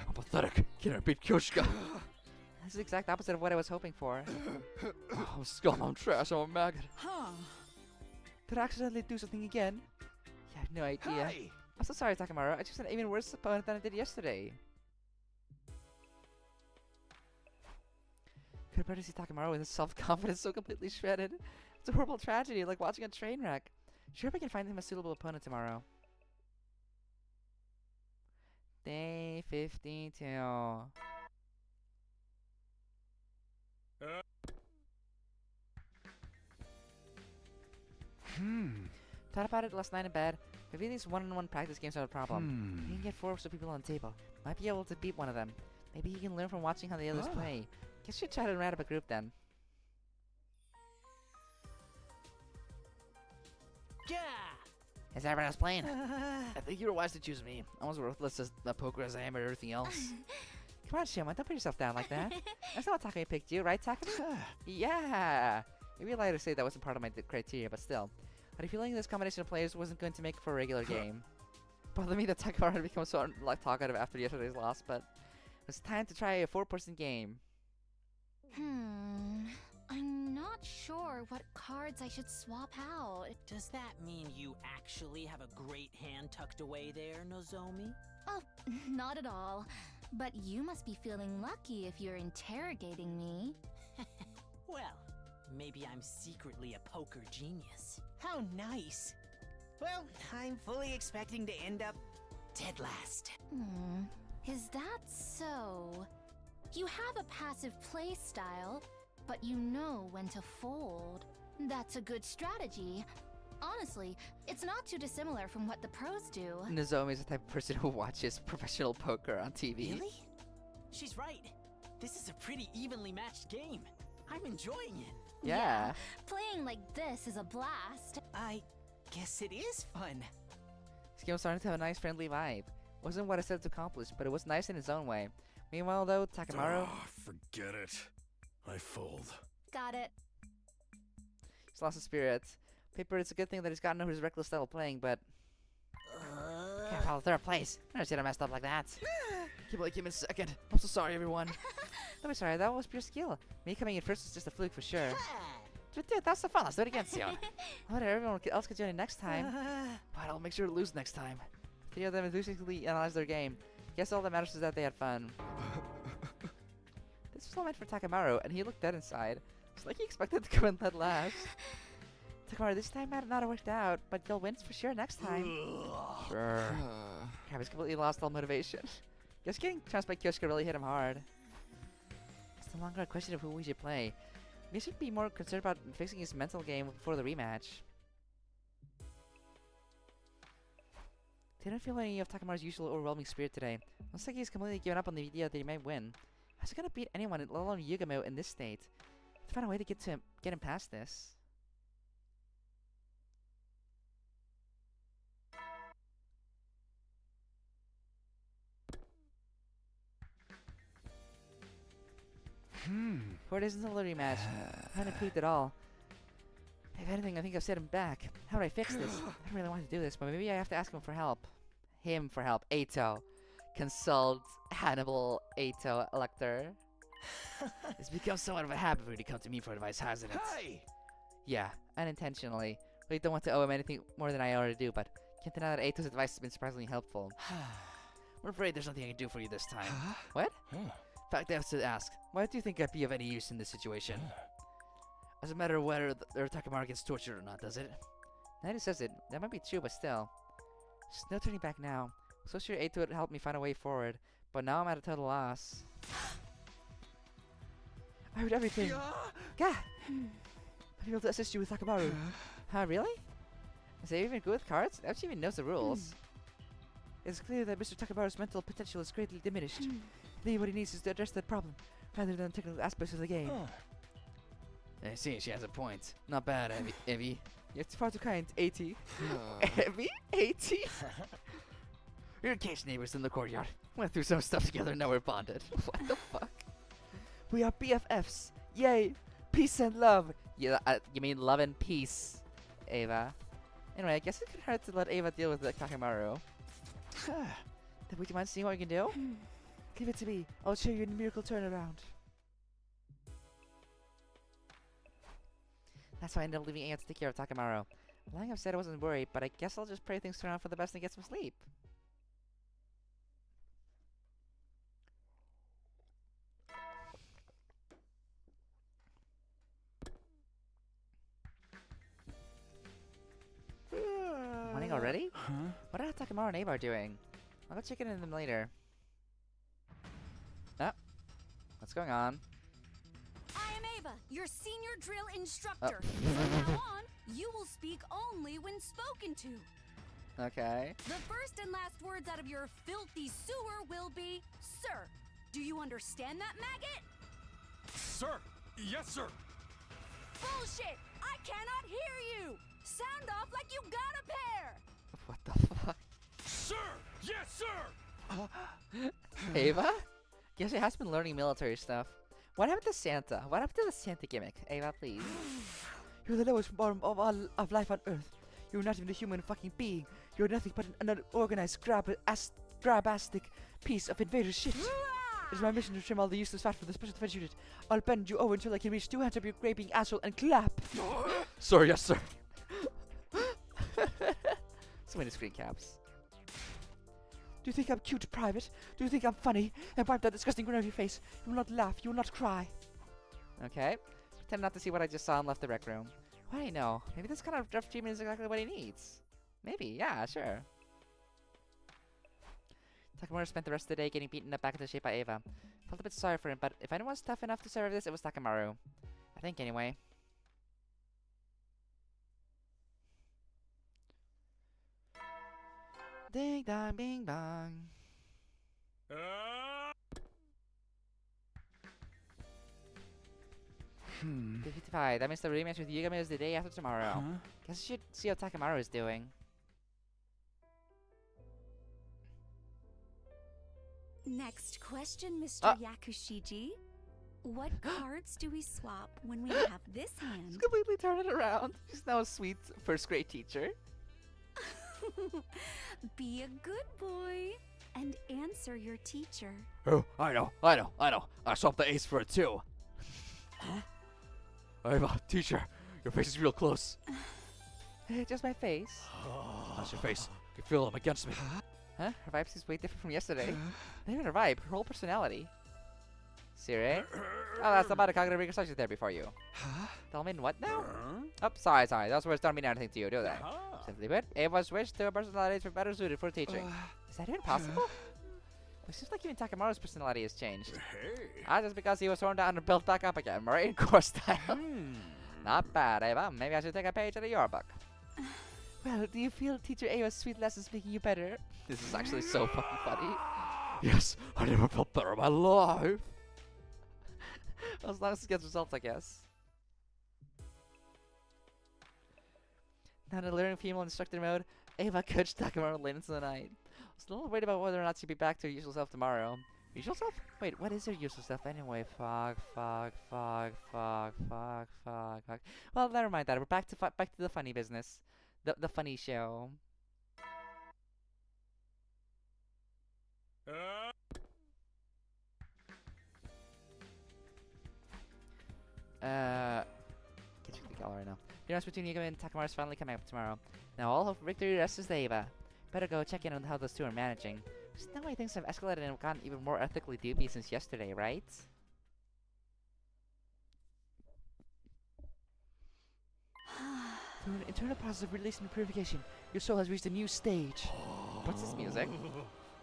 I'm pathetic. Can I beat Kyoshika? This is the exact opposite of what I was hoping for. I'm scum, I'm trash, I'm a maggot. Huh. Did I accidentally do something again? Yeah, I have no idea. Hey! I'm so sorry, Takamaru. I just had an even worse opponent than I did yesterday. Could better see Takamaru with his self-confidence so completely shredded. It's a horrible tragedy, like watching a train wreck. Sure, we can find him a suitable opponent tomorrow. Day 52. Thought about it last night in bed. Maybe these one-on-one practice games are a problem. You can get 4 or so people on the table. Might be able to beat one of them. Maybe you can learn from watching how the others play. Guess you should try to round up a group then. Yeah! Is everyone else playing? I think you were wise to choose me. I'm as worthless as the poker as I am at everything else. Come on, Shima, don't put yourself down like that. That's not what Takumi picked you, right, Takumi? Yeah! Maybe I'd like to say that wasn't part of my criteria, but still. I had a feeling this combination of players wasn't going to make for a regular game. Bothered me that Takamaru had become so talkative after yesterday's loss, but it was time to try a 4-person game. I'm not sure what cards I should swap out. Does that mean you actually have a great hand tucked away there, Nozomi? Oh, not at all. But you must be feeling lucky if you're interrogating me. Well, maybe I'm secretly a poker genius. How nice. Well, I'm fully expecting to end up dead last. Is that so? You have a passive play style, but you know when to fold. That's a good strategy. Honestly, it's not too dissimilar from what the pros do. Nozomi is the type of person who watches professional poker on TV. Really? She's right. This is a pretty evenly matched game. I'm enjoying it. Yeah. Playing like this is a blast. I guess it is fun. This game was starting to have a nice friendly vibe. Wasn't what I set to accomplish, but it was nice in its own way. Meanwhile though, Takamaru... forget it. I fold. Got it. He's lost his spirit. Paper, it's a good thing that he's gotten over his reckless style of playing, but... Can't follow third place. I never seen him messed up like that. Can't believe I came in second. I'm so sorry, everyone. Don't be sorry, that was pure skill. Me coming in first was just a fluke for sure. Dude, that's the fun. Let's do it again soon. Whatever, everyone else could join in next time. But I'll make sure to lose next time. 3 of them enthusiastically analyzed their game. Guess all that matters is that they had fun. This was all meant for Takamaru, and he looked dead inside. It's like he expected to come in dead last. Takamaru, this time might not have worked out, but you'll win for sure next time. Sure. Crap, he's completely lost all motivation. Guess getting trounced by Kyoshika really hit him hard. It's no longer a question of who we should play. We should be more concerned about fixing his mental game before the rematch. Didn't feel any of Takamaru's usual overwhelming spirit today. Looks like he's completely given up on the idea that he might win. How's he gonna beat anyone, let alone Yugamo, in this state? To find a way to get him past this. Hmm. 4 days until the rematch. I haven't improved at all. If anything, I think I've set him back. How would I fix this? I don't really want to do this, but maybe I have to ask him for help. Him for help. Eito. Consult Hannibal Eito Lecter. It's become somewhat of a habit for you to come to me for advice, hasn't it? Hey! Yeah, unintentionally. Really don't want to owe him anything more than I already do, but can't deny that Eito's advice has been surprisingly helpful. I'm afraid there's nothing I can do for you this time. What? In fact, I have to ask, why do you think I'd be of any use in this situation? Doesn't matter whether Takamaru gets tortured or not, does it? Now that he says it, that might be true, but still. There's no turning back now. So sure A2 would help me find a way forward, but now I'm at a total loss. I heard everything. Gah! I'll be able to assist you with Takamaru. Huh, really? Is he even good with cards? I don't even knows the rules. It's clear that Mr. Takamaru's mental potential is greatly diminished. Maybe what he needs is to address that problem, rather than technical aspects of the game. I see, she has a point. Not bad, Evie. You're far too kind, AT. Evie? AT? We're engaged neighbors in the courtyard. Went through some stuff together, now we're bonded. What the fuck? We are BFFs. Yay! Peace and love. Yeah, you mean love and peace, Ava. Anyway, I guess it could hurt to let Ava deal with the Takamaru. Then would you mind seeing what you can do? Give it to me. I'll show you a miracle turnaround. That's why I ended up leaving Ava to take care of Takamaru. Lying I've said I wasn't worried, but I guess I'll just pray things turn out for the best and get some sleep. Morning already? What are Takamaru and Ava are doing? I'll go check in on them later. What's going on? I am Ava, your senior drill instructor. From now on, you will speak only when spoken to. Okay. The first and last words out of your filthy sewer will be, sir. Do you understand that, maggot? Sir! Yes, sir! Bullshit! I cannot hear you! Sound off like you got a pair! What the fuck? Sir! Yes, sir! Ava? Guess she has been learning military stuff. What happened to Santa? What happened to the Santa gimmick? Ava, please. You're the lowest form of all of life on Earth. You're not even a human fucking being. You're nothing but an unorganized, grabastic piece of invader shit. It's my mission to trim all the useless fat for the special defense unit. I'll bend you over until I can reach 2 hands up your gaping asshole and clap. Sir, yes, sir. So many screen caps. Do you think I'm cute, Private? Do you think I'm funny? And wipe that disgusting grin off your face. You will not laugh. You will not cry. Okay. Pretend not to see what I just saw and left the rec room. What do you know? Maybe this kind of rough treatment is exactly what he needs. Maybe. Yeah, sure. Takamaru spent the rest of the day getting beaten up back into shape by Ava. Felt a bit sorry for him, but if anyone was tough enough to survive this, it was Takamaru. I think, anyway. Ding dong, bing bong. 55. That means the rematch with Yugami is the day after tomorrow. Guess you should see how Takamaru is doing. Next question, Mr. Yakushiji. What cards do we swap when we have this hand? Just completely turn it around. She's now a sweet first grade teacher. Be a good boy and answer your teacher. Oh, I know. I swapped the ace for a 2. Ava, teacher, your face is real close. Just my face. How's your face? You feel him against me. Huh? Her vibe seems way different from yesterday. Not even her vibe, her whole personality. Siri? Oh, that's about a cognitive reconstruction therapy for you. Tell me what now? Oh, sorry. Those words don't mean anything to you, do they? Simply put, Ava's wish to her personalities were better suited for teaching. Is that even possible? It seems like even Takamaru's personality has changed. Just because he was torn down and built back up again, Marine Corps style. Not bad, Ava. Maybe I should take a page out of your book. Well, do you feel Teacher Ava's sweet lessons making you better? This is actually so fucking funny. Yes, I never felt better in my life. As long as it gets results, I guess. Now to learn female instructor mode, Ava coached Takamaru late into the night. I was a little worried about whether or not she'd be back to her usual self tomorrow. Usual self? Wait, what is her usual self anyway? Fog. Well, never mind that. We're back to the funny business. The funny show. Can't check the gallery right now. The difference between Yugami and Takamaru is finally coming up tomorrow. Now all of victory rests with Ava. Better go check in on how those two are managing. There's no way things have escalated and gotten even more ethically dubious since yesterday, right? Through an internal process of release and purification, your soul has reached a new stage. What's this music?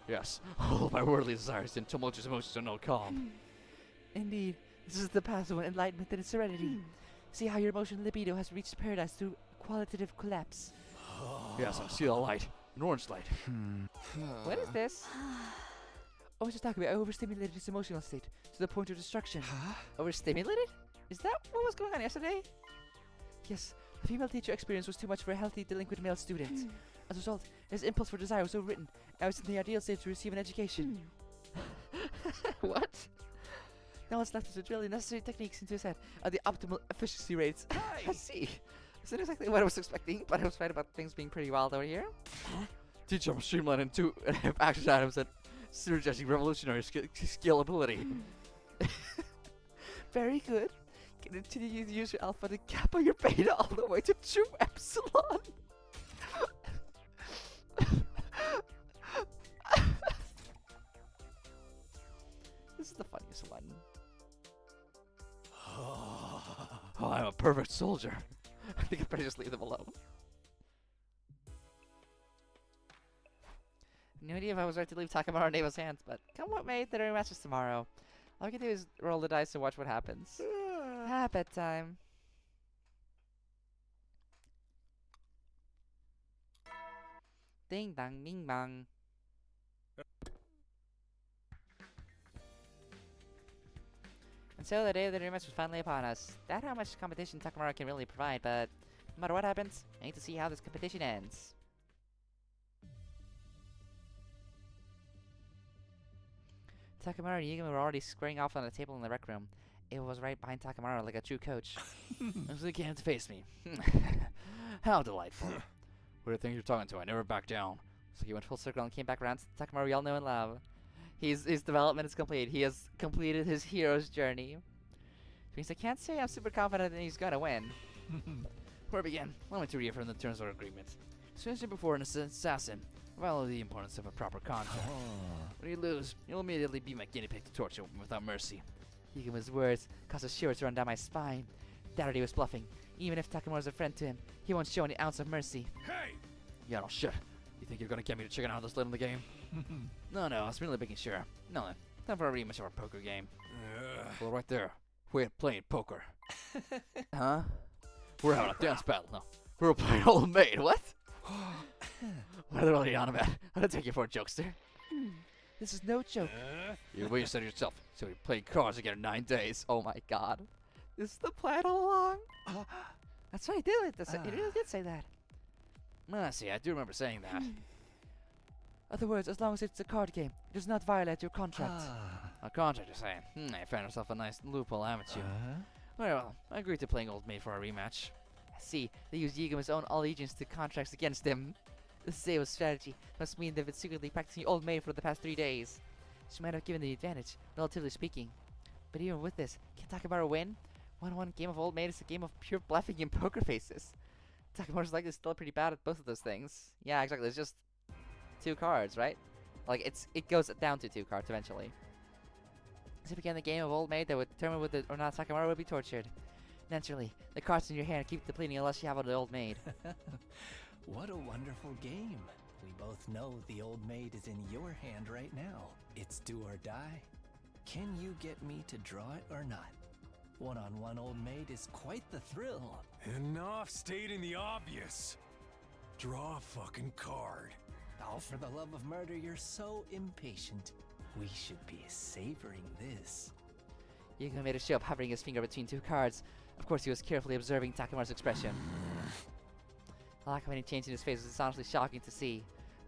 Yes, all of my worldly desires and tumultuous emotions are now calm. Indeed, this is the path to enlightenment and serenity. See how your emotional libido has reached paradise through qualitative collapse. Yes, I see a light, an orange light. What is this? Takumi overstimulated his emotional state to the point of destruction. Overstimulated? Is that what was going on yesterday? Yes, the female teacher experience was too much for a healthy delinquent male student. As a result, his impulse for desire was so written, I was in the ideal state to receive an education. What? Now what's left is to drill the necessary techniques into his head at the optimal efficiency rates. I see. That's not exactly what I was expecting, but I was right about things being pretty wild over here. Teach him streamline into action items and synergizing revolutionary skill ability. Very good. Continue to use your alpha to kappa your beta all the way to true epsilon. This is the funniest one. Oh, I'm a perfect soldier. I think I better just leave them alone. No idea if I was right to leave Takamaru in Neva's hands, but come what may, the rematch is tomorrow. All I can do is roll the dice and watch what happens. Bedtime. Ding dong, bing bong. And so the day of the rematch was finally upon us. Doubt how much competition Takamaru can really provide, but no matter what happens, I need to see how this competition ends. Takamaru and Yugami were already squaring off on the table in the rec room. Ava was right behind Takamaru like a true coach. They came to face me. How delightful. Who do you think you're talking to? I never back down. So he went full circle and came back around to Takamaru we all know and love. His development is complete. He has completed his hero's journey. Which means I can't say I'm super confident that he's gonna win. Before we begin, allow me to reaffirm the terms of our agreement. As mentioned before, an assassin, value the importance of a proper contract. When you lose, you'll immediately be my guinea pig to torture without mercy. Yuguma's words caused a shiver to run down my spine. Doubted he was bluffing. Even if Takamaru's a friend to him, he won't show any ounce of mercy. Hey! Yeah, no shit. You think you're gonna get me to chicken out this late in the game? No, I was merely making sure. No, time for a rematch of our poker game. Well, right there. We're playing poker. Huh? We're having a dance battle. No, we're playing Old Maid. What? What are they really on about? I'm gonna take you for a jokester. This is no joke. You what you said yourself. So we're playing cards again in 9 days. Oh my god. This is the plan all along. That's right, he did it. He really did say that. See, I do remember saying that. Other words, as long as it's a card game, it does not violate your contract. A contract, you're saying? I found yourself a nice loophole, haven't you? Well, I agreed to playing Old Maid for a rematch. I see, they used Yuguma's own allegiance to contracts against him. This is Ava's strategy. Must mean they've been secretly practicing Old Maid for the past 3 days. She might have given the advantage, relatively speaking. But even with this, can Takamaru win? 1-1 game of Old Maid is a game of pure bluffing and poker faces. Takamaru's like is still pretty bad at both of those things. Yeah, exactly. It's just 2 cards, right? Like it goes down to 2 cards eventually. As it began the game of Old Maid that would determine whether or not Takamaru would be tortured. Naturally, the cards in your hand keep depleting unless you have an Old Maid. What a wonderful game. We both know the Old Maid is in your hand right now. It's do or die. Can you get me to draw it or not? One-on-one Old Maid is quite the thrill. Enough stating the obvious. Draw a fucking card. Oh, for the love of murder, you're so impatient. We should be savoring this. Yuguma made a show of hovering his finger between 2 cards. Of course, he was carefully observing Takamaru's expression. The lack of any change in his face was honestly shocking to see.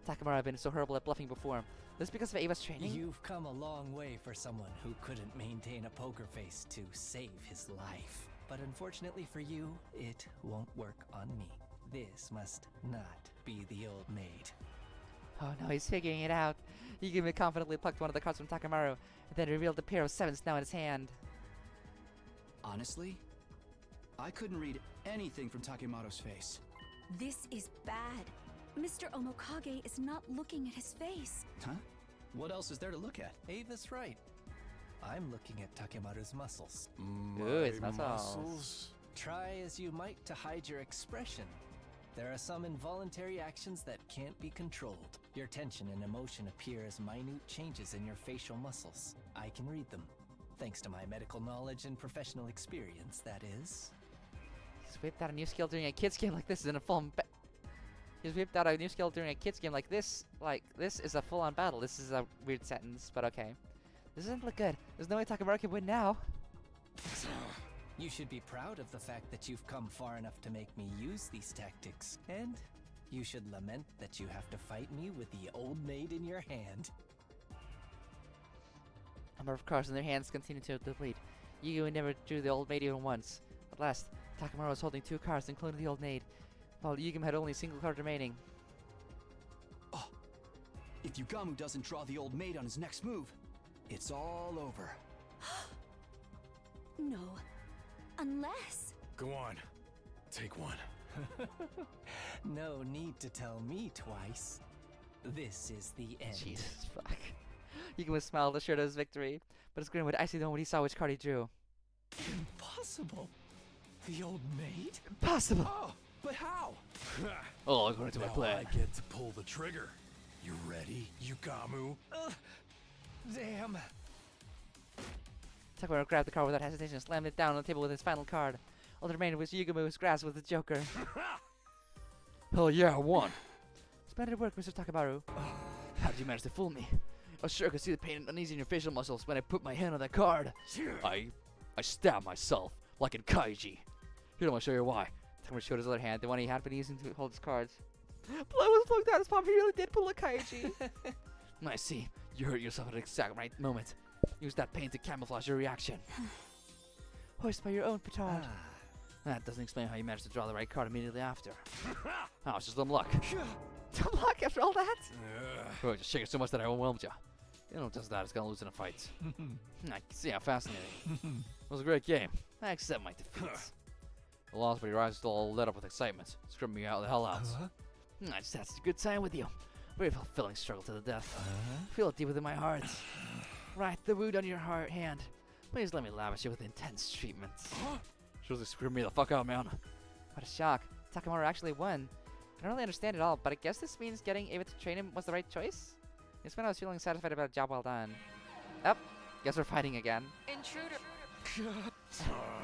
Takamaru had been so horrible at bluffing before. Was this because of Ava's training? You've come a long way for someone who couldn't maintain a poker face to save his life. But unfortunately for you, it won't work on me. This must not be the Old Maid. Oh no, he's figuring it out. Yuguma confidently plucked one of the cards from Takamaru, and then revealed a pair of 7s now in his hand. Honestly, I couldn't read anything from Takemaru's face. This is bad. Mr. Omokage is not looking at his face. Huh? What else is there to look at? Ava's right. I'm looking at Takemaru's muscles. Ooh, his muscles. Try as you might to hide your expression, There are some involuntary actions that can't be controlled. Your tension and emotion appear as minute changes in your facial muscles. I can read them. Thanks to my medical knowledge and professional experience, that is. He's whipped out a new skill during a kids game like this is in a full. He's whipped out a new skill during a kids game like this. Like this is a full-on battle. This is a weird sentence, but okay. This doesn't look good. There's no way Takamaru can win now. You should be proud of the fact that you've come far enough to make me use these tactics. And you should lament that you have to fight me with the old maid in your hand. A number of cards in their hands continue to deplete. Yugi never drew the old maid even once. At last, Takamaru was holding 2 cards, including the old maid, while Yugim had only a single card remaining. Oh, if Yugamu doesn't draw the old maid on his next move, it's all over. No. Unless... Go on. Take one. No need to tell me twice. This is the end. Jesus fuck. Yugim was smiled, assured of his victory, but his grin would icy the moment he saw which card he drew. Impossible. The old maid? Impossible! Oh, but how? Oh, according to my Now plan. I get to pull the trigger. You ready, Yugamu? Damn. Takamaru grabbed the card without hesitation and slammed it down on the table with his final card. All that remained was Yugamu's grasp with the Joker. Hell yeah, I won. Splendid work, Mr. Takamaru. How did you manage to fool me? I sure could see the pain and unease in your facial muscles when I put my hand on that card. I stabbed myself, like in Kaiji. Here, I'm gonna show you why. Takamaru showed his other hand, the one he had been using to hold his cards. Blood was flowing down his palm. He really did pull a Kaiji. I see. You hurt yourself at the exact right moment. Use that pain to camouflage your reaction. Hoist by your own petard. That doesn't explain how you managed to draw the right card immediately after. Oh, it's just dumb luck. Dumb luck after all that? Oh, just shaking so much that I overwhelmed you. You know, just that, it's gonna lose in a fight. I can see how fascinating. It was a great game. I accept my defeat. The loss, but your eyes still all lit up with excitement, screaming me out the hell out. I just had such a good time with you. Very fulfilling struggle to the death. Feel it deep within my heart. Right, the wound on your hand. Please let me lavish you with intense treatment. Seriously screwed me the fuck out, man. What a shock. Takamaru actually won. I don't really understand it all, but I guess this means getting Ava to train him was the right choice? It's when I was feeling satisfied about a job well done. Up. Guess we're fighting again. Intruder.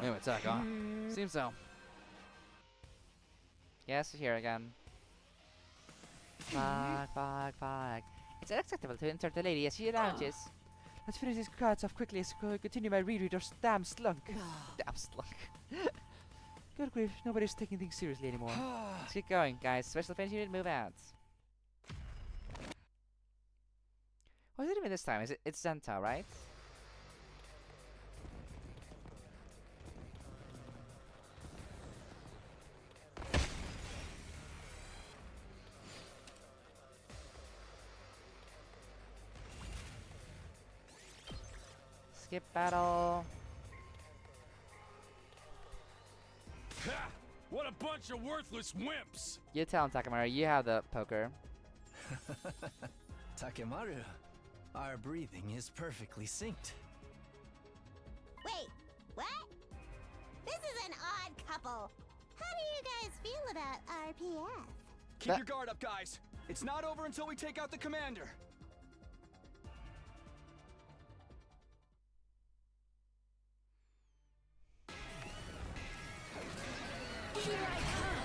New attack, huh? Seems so. Yes, here again. Fog. It's unacceptable to enter the lady as she lounges. Let's finish these cards off quickly so I can continue my reread or damn slunk. Damn slunk. Good grief, nobody's taking things seriously anymore. Let's get going, guys. Special defense unit, move out. What is it even this time? It's Zenta, right? Skip battle. What a bunch of worthless wimps! You tell him, Takamaru. You have the poker. Takemaru, our breathing is perfectly synced. Wait, what? This is an odd couple. How do you guys feel about RPF? Keep your guard up, guys. It's not over until we take out the commander. Here I come.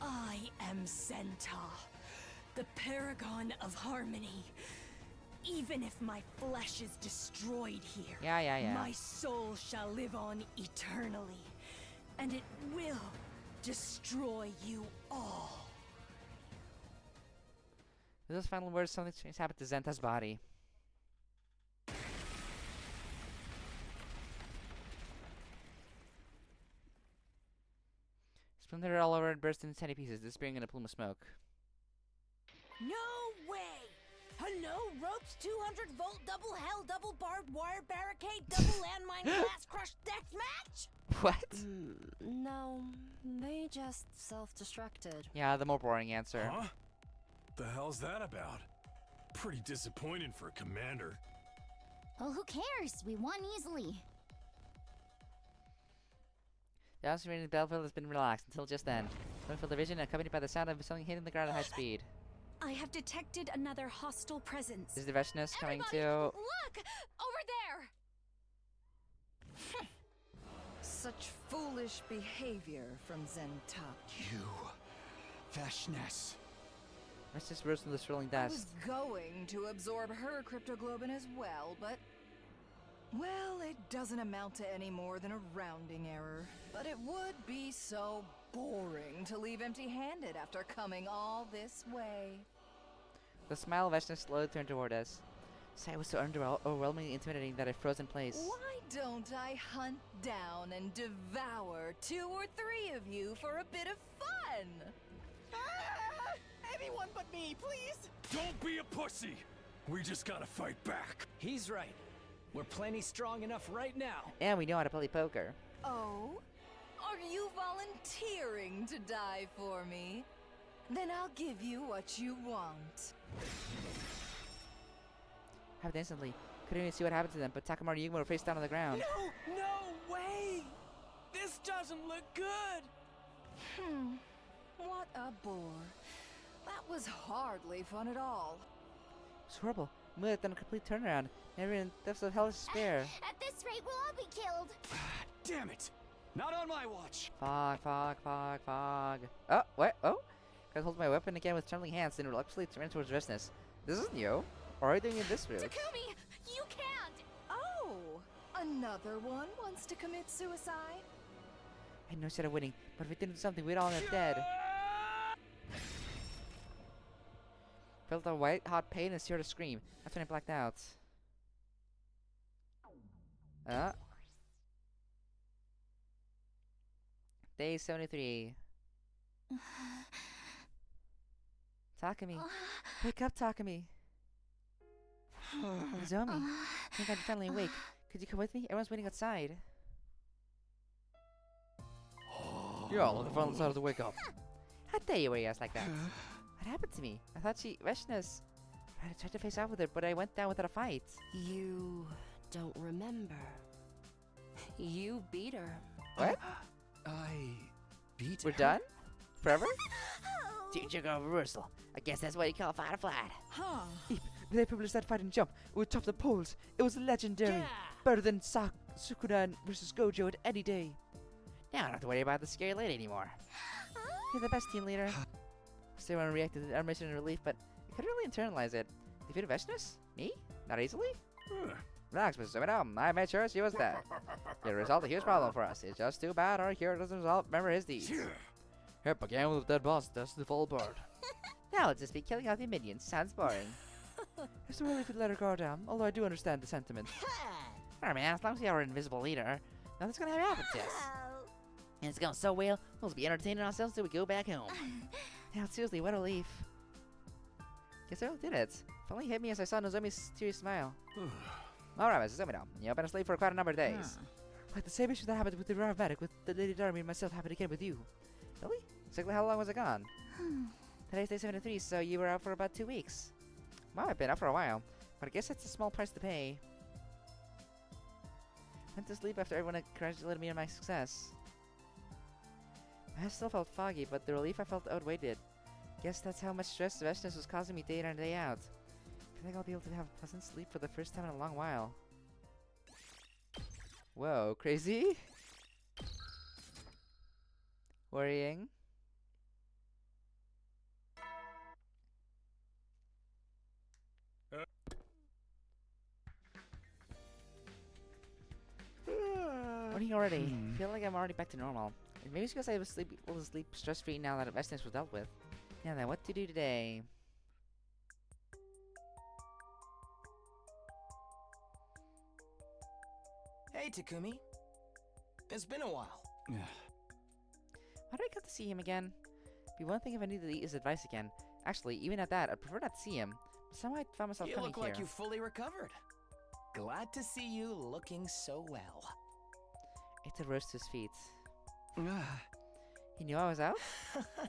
I am Zenta, the paragon of harmony. Even if my flesh is destroyed here, Yeah. my soul shall live on eternally, and it will destroy you all. With those final words, something strange happened to Zenta's body. Splintered all over and burst into tiny pieces, disappearing in a plume of smoke. No way! Hello, ropes, 200-volt double hell, double barbed wire barricade, double landmine glass crush deathmatch? What? No, they just self-destructed. Yeah, the more boring answer. Huh? The hell's that about? Pretty disappointing for a commander. Well, who cares? We won easily. The officer in the battlefield has been relaxed until just then. Battlefield division accompanied by the sound of something hitting the ground at high speed. I have detected another hostile presence. Is the Veshness coming to... Look! Over there! Such foolish behavior from Zentok. You, Veshness. Veshness rose from the swirling I dust. was going to absorb her cryptoglobin as well, but... Well, it doesn't amount to any more than a rounding error. But it would be so boring to leave empty-handed after coming all this way. The smile of Veshness slowly turned toward us. Sight was so overwhelmingly intimidating that I froze in place. Why don't I hunt down and devour 2 or 3 of you for a bit of fun? Anyone but me, please! Don't be a pussy! We just gotta fight back. He's right. We're plenty strong enough right now. And we know how to play poker. Oh? Are you volunteering to die for me? Then I'll give you what you want. Happened instantly. Couldn't even see what happened to them, but Takamaru and Yugamo were face down on the ground. No way! This doesn't look good! What a bore. That was hardly fun at all. It was horrible. We had done a complete turnaround. Never in depths of hellish despair. At this rate, we'll all be killed. Damn it! Not on my watch! Fog, fog, fog, fog. Oh, what? Oh? I hold my weapon again with trembling hands and reluctantly turn towards Veshness. This isn't you. Or are you doing it this route? Takumi, you can't! Oh! Another one wants to commit suicide? I had no shot of winning, but if we didn't do something, we'd all end up dead. Felt a white hot pain and started to scream. That's when I blacked out. Day 73. Takumi. Wake up, Takumi. Nozomi. I think I'm finally awake. Could you come with me? Everyone's waiting outside. You're all on the front side of the wake up. How dare you wear your ass like that? What happened to me? I thought Veshness. I tried to face off with her, but I went down without a fight. You don't remember. You beat her. What? I beat We're done? Forever? Teacher girl reversal. I guess that's why you call fight a flat. Huh. They published that fight and jump. We would top the polls. It was legendary. Better than Sukuna versus Gojo at any day. Now I don't have to worry about the scary lady anymore. You're the best team leader. Everyone reacted to the animation in relief, but I couldn't really internalize it. Defeated Veshness? Me? Not easily? Relax, Mr. Sumino. I made sure she was dead. It resolved a huge problem for us. It's just too bad our hero doesn't remember his deeds. Yep, again with a dead boss. That's the fall apart. Now let's just be killing off the minions. Sounds boring. It's too early to let her guard down, although I do understand the sentiment. Alright, man, as long as we have our invisible leader, nothing's gonna happen to us. And it's going so well, we'll just be entertaining ourselves till we go back home. Now, seriously, what a relief. Guess I really did it. If only hit me as I saw Nozomi's teary smile. Alright, Mr. Sumino, you've been asleep for quite a number of days. Like the same issue that happened with the Rav-Medic, with the Lady Darby and myself happened again with you. Really? Exactly how long was it gone? Today's day 73, so you were out for about 2 weeks. Well, I've been out for a while, but I guess that's a small price to pay. Went to sleep after everyone had congratulated me on my success. My head still felt foggy, but the relief I felt outweighed it. Guess that's how much stress the Veshness was causing me day in and day out. I think I'll be able to have a pleasant sleep for the first time in a long while. Whoa, crazy? Worrying? Morning already. Feel like I'm already back to normal. Maybe it's because I was able to sleep stress-free now that Veshness was dealt with. Now then, what to do today? Hey, Takumi. It's been a while. Why did I come to see him again? Be one thing if I needed to eat his advice again. Actually, even at that, I'd prefer not to see him. Somehow I found myself You coming look here. like you fully recovered. Glad to see you looking so well. Eito rose to his feet. He knew I was out?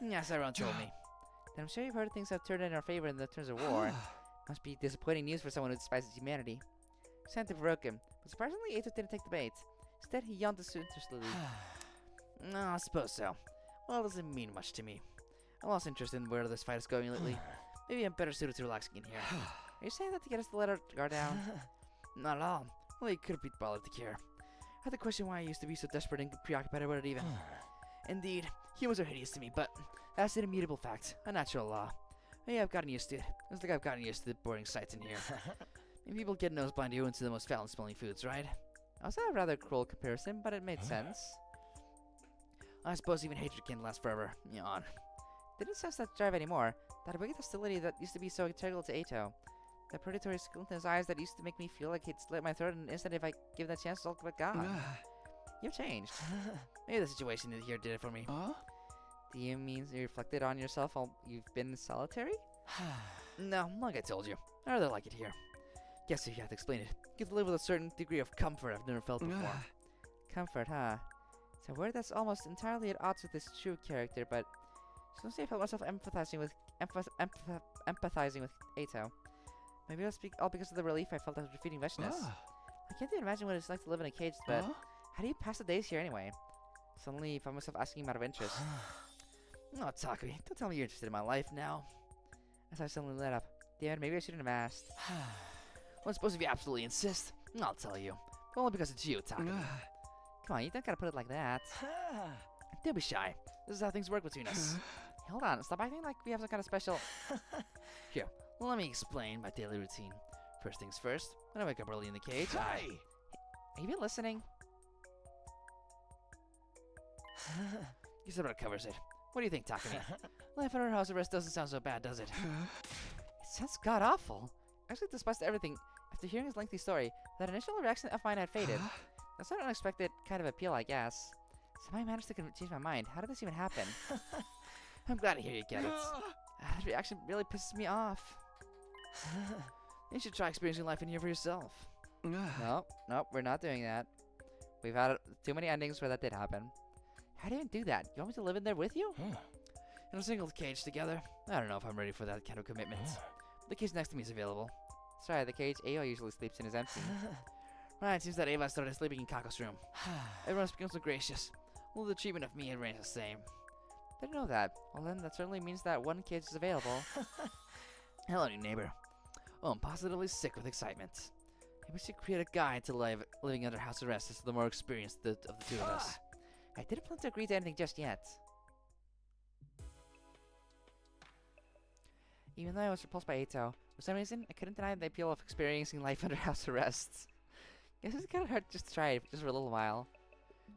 Yes, everyone told me. Then I'm sure you've heard things have turned in our favor in the terms of war. Must be disappointing news for someone who despises humanity. Santa broke him, but surprisingly, Eito didn't take the bait. Instead, he yawned disinterestedly. No, I suppose so. Well, it doesn't mean much to me. I lost interest in where this fight is going lately. Maybe I'm better suited to relaxing in here. Are you saying that to get us to let our guard down? Not at all. Well, you couldn't be bothered to care. I had to question why I used to be so desperate and preoccupied about it even. Indeed, humans are hideous to me, but that's an immutable fact, a natural law. Yeah, I've gotten used to it. It's like I've gotten used to the boring sights in here. And people get nose blind to into the most foul-smelling foods, right? I was a rather cruel comparison, but it made sense. I suppose even hatred can't last forever. Yawn. Didn't sense that drive anymore. That wicked hostility that used to be so integral to Eito. That predatory squint in his eyes that used to make me feel like he'd slit my throat in an instant if I give that chance, all but gone. You've changed. Maybe the situation here did it for me. Do you mean you reflected on yourself while you've been solitary? No, like I told you. I rather like it here. Guess if you have to explain it. You get to live with a certain degree of comfort I've never felt before. Comfort, huh? It's a word that's almost entirely at odds with his true character, but sometimes I felt myself empathizing with Eito. Maybe it was all because of the relief I felt after defeating Vechness. I can't even imagine what it's like to live in a cage, but how do you pass the days here anyway? Suddenly I found myself asking him out of interest. Oh, Takumi, don't tell me you're interested in my life now. As I suddenly lit up. Damn, maybe I shouldn't have asked. Well, I suppose if you absolutely insist, I'll tell you. But only because it's you, Takumi. Come on, you don't gotta put it like that. Don't be shy. This is how things work between us. Hold on, stop acting like we have some kind of special... Here, let me explain my daily routine. First things first, when I wake up early in the cage, Have you been listening? Guess that about covers it. What do you think, Takumi? Life under house arrest doesn't sound so bad, does it? It sounds god-awful. Actually, despite everything, after hearing his lengthy story, that initial reaction of mine had faded. That's not an unexpected kind of appeal, I guess. Somehow I managed to change my mind. How did this even happen? I'm glad to hear you get it. That reaction really pisses me off. You should try experiencing life in here for yourself. Nope, we're not doing that. We've had too many endings where that did happen. How do you even do that? You want me to live in there with you? In a single cage together? I don't know if I'm ready for that kind of commitment. The cage next to me is available. Sorry, the cage Ao usually sleeps in is empty. Right, seems that Ava started sleeping in Kako's room. Everyone's become so gracious. Well, the treatment of me and Rain is the same. Didn't know that. Well then, that certainly means that one cage is available. Hello, new neighbor. Oh, I'm positively sick with excitement. Maybe we should create a guide to living under house arrest as the more experienced of the two of us. I didn't plan to agree to anything just yet. Even though I was repulsed by Eito, for some reason, I couldn't deny the appeal of experiencing life under house arrest. Guess it's kind of hard just to try it just for a little while.